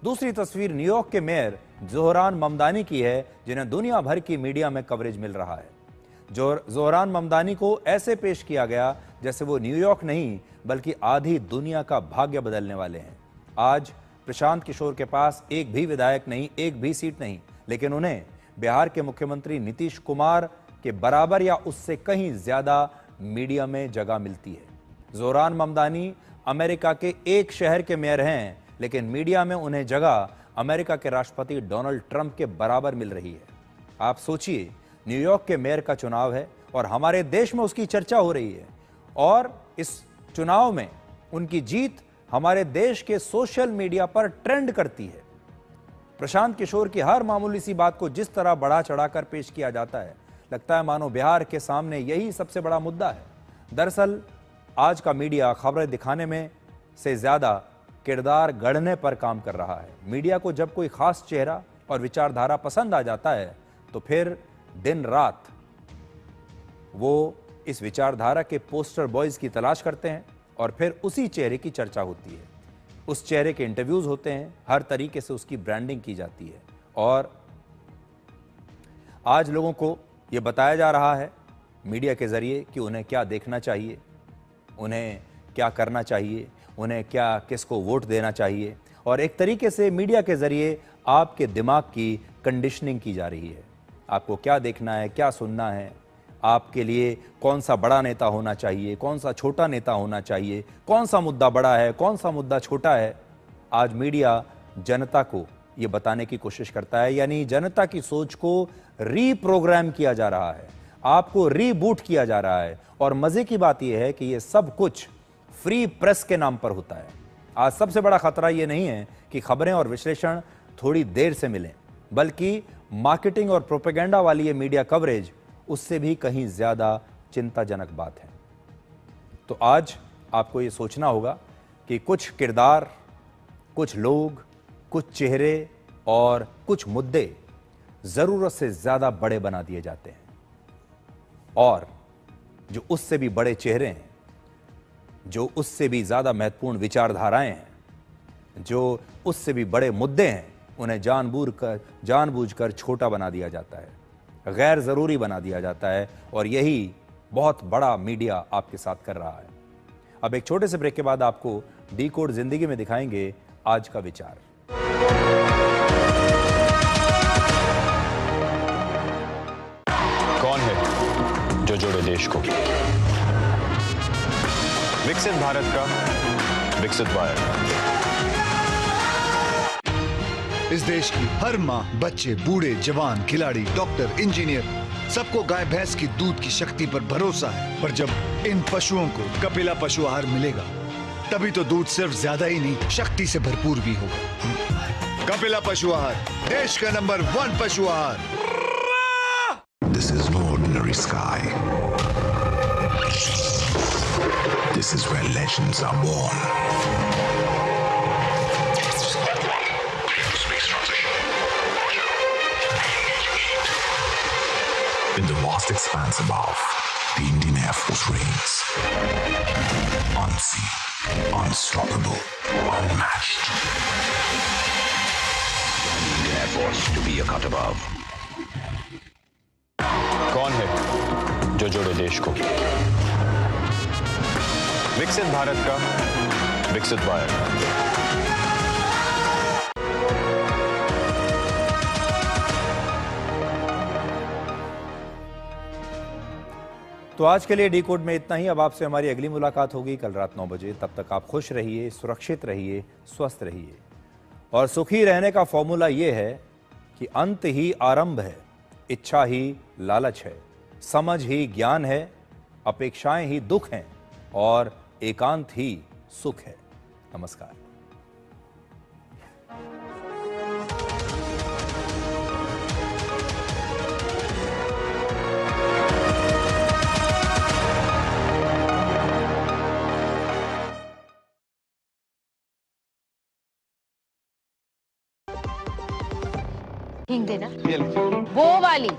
दूसरी तस्वीर न्यूयॉर्क के मेयर जोहरान ममदानी की है, जिन्हें दुनिया भर की मीडिया में कवरेज मिल रहा है। जोहरान ममदानी को ऐसे पेश किया गया जैसे वो न्यूयॉर्क नहीं बल्कि आधी दुनिया का भाग्य बदलने वाले हैं। आज प्रशांत किशोर के पास एक भी विधायक नहीं, एक भी सीट नहीं, लेकिन उन्हें बिहार के मुख्यमंत्री नीतीश कुमार के बराबर या उससे कहीं ज्यादा मीडिया में जगह मिलती है। जोहरान ममदानी अमेरिका के एक शहर के मेयर हैं, लेकिन मीडिया में उन्हें जगह अमेरिका के राष्ट्रपति डोनाल्ड ट्रंप के बराबर मिल रही है। आप सोचिए, न्यूयॉर्क के मेयर का चुनाव है और हमारे देश में उसकी चर्चा हो रही है, और इस चुनाव में उनकी जीत हमारे देश के सोशल मीडिया पर ट्रेंड करती है। प्रशांत किशोर की हर मामूली सी बात को जिस तरह बढ़ा चढ़ाकर पेश किया जाता है, लगता है मानो बिहार के सामने यही सबसे बड़ा मुद्दा है। दरअसल आज का मीडिया खबरें दिखाने में से ज्यादा किरदार गढ़ने पर काम कर रहा है। मीडिया को जब कोई खास चेहरा और विचारधारा पसंद आ जाता है तो फिर दिन रात वो इस विचारधारा के पोस्टर बॉयज की तलाश करते हैं और फिर उसी चेहरे की चर्चा होती है, उस चेहरे के इंटरव्यूज होते हैं, हर तरीके से उसकी ब्रांडिंग की जाती है। और आज लोगों को ये बताया जा रहा है मीडिया के जरिए कि उन्हें क्या देखना चाहिए, उन्हें क्या करना चाहिए, उन्हें क्या किसको वोट देना चाहिए, और एक तरीके से मीडिया के जरिए आपके दिमाग की कंडीशनिंग की जा रही है। आपको क्या देखना है, क्या सुनना है, आपके लिए कौन सा बड़ा नेता होना चाहिए, कौन सा छोटा नेता होना चाहिए, कौन सा मुद्दा बड़ा है, कौन सा मुद्दा छोटा है। आज मीडिया जनता को ये बताने की कोशिश करता है, यानी जनता की सोच को रीप्रोग्राम किया जा रहा है, आपको रीबूट किया जा रहा है। और मजे की बात यह है कि ये सब कुछ फ्री प्रेस के नाम पर होता है। आज सबसे बड़ा खतरा ये नहीं है कि खबरें और विश्लेषण थोड़ी देर से मिलें, बल्कि मार्केटिंग और प्रोपेगेंडा वाली ये मीडिया कवरेज उससे भी कहीं ज्यादा चिंताजनक बात है। तो आज आपको ये सोचना होगा कि कुछ किरदार, कुछ लोग, कुछ चेहरे और कुछ मुद्दे जरूरत से ज्यादा बड़े बना दिए जाते हैं, और जो उससे भी बड़े चेहरे हैं, जो उससे भी ज्यादा महत्वपूर्ण विचारधाराएं हैं, जो उससे भी बड़े मुद्दे हैं, उन्हें जानबूझकर छोटा बना दिया जाता है, गैर जरूरी बना दिया जाता है। और यही बहुत बड़ा मीडिया आपके साथ कर रहा है। अब एक छोटे से ब्रेक के बाद आपको डिकोड जिंदगी में दिखाएंगे आज का विचार। कौन है जो जोड़े देश को? विकसित भारत का विकसित वायर। इस देश की हर माँ, बच्चे, बूढ़े, जवान, खिलाड़ी, डॉक्टर, इंजीनियर, सबको गाय भैंस की दूध की शक्ति पर भरोसा है। पर जब इन पशुओं को कपिला पशु आहार मिलेगा, तभी तो दूध सिर्फ ज्यादा ही नहीं, शक्ति से भरपूर भी होगा। कपिला पशु आहार, देश का नंबर 1 पशु आहार। This is no ordinary sky. This is where legends are born. In the vast expanse above, the Indian Air Force reigns. Unseen, unstoppable, unmatched. The Indian Air Force to be a cut above. कौन है जो जोड़े देश को? विकसित भारत का विकसित wire. तो आज के लिए डिकोड में इतना ही। अब आपसे हमारी अगली मुलाकात होगी कल रात 9 बजे। तब तक आप खुश रहिए, सुरक्षित रहिए, स्वस्थ रहिए। और सुखी रहने का फॉर्मूला ये है कि अंत ही आरंभ है, इच्छा ही लालच है, समझ ही ज्ञान है, अपेक्षाएं ही दुख हैं और एकांत ही सुख है। नमस्कार। हींग देना, वो वाली।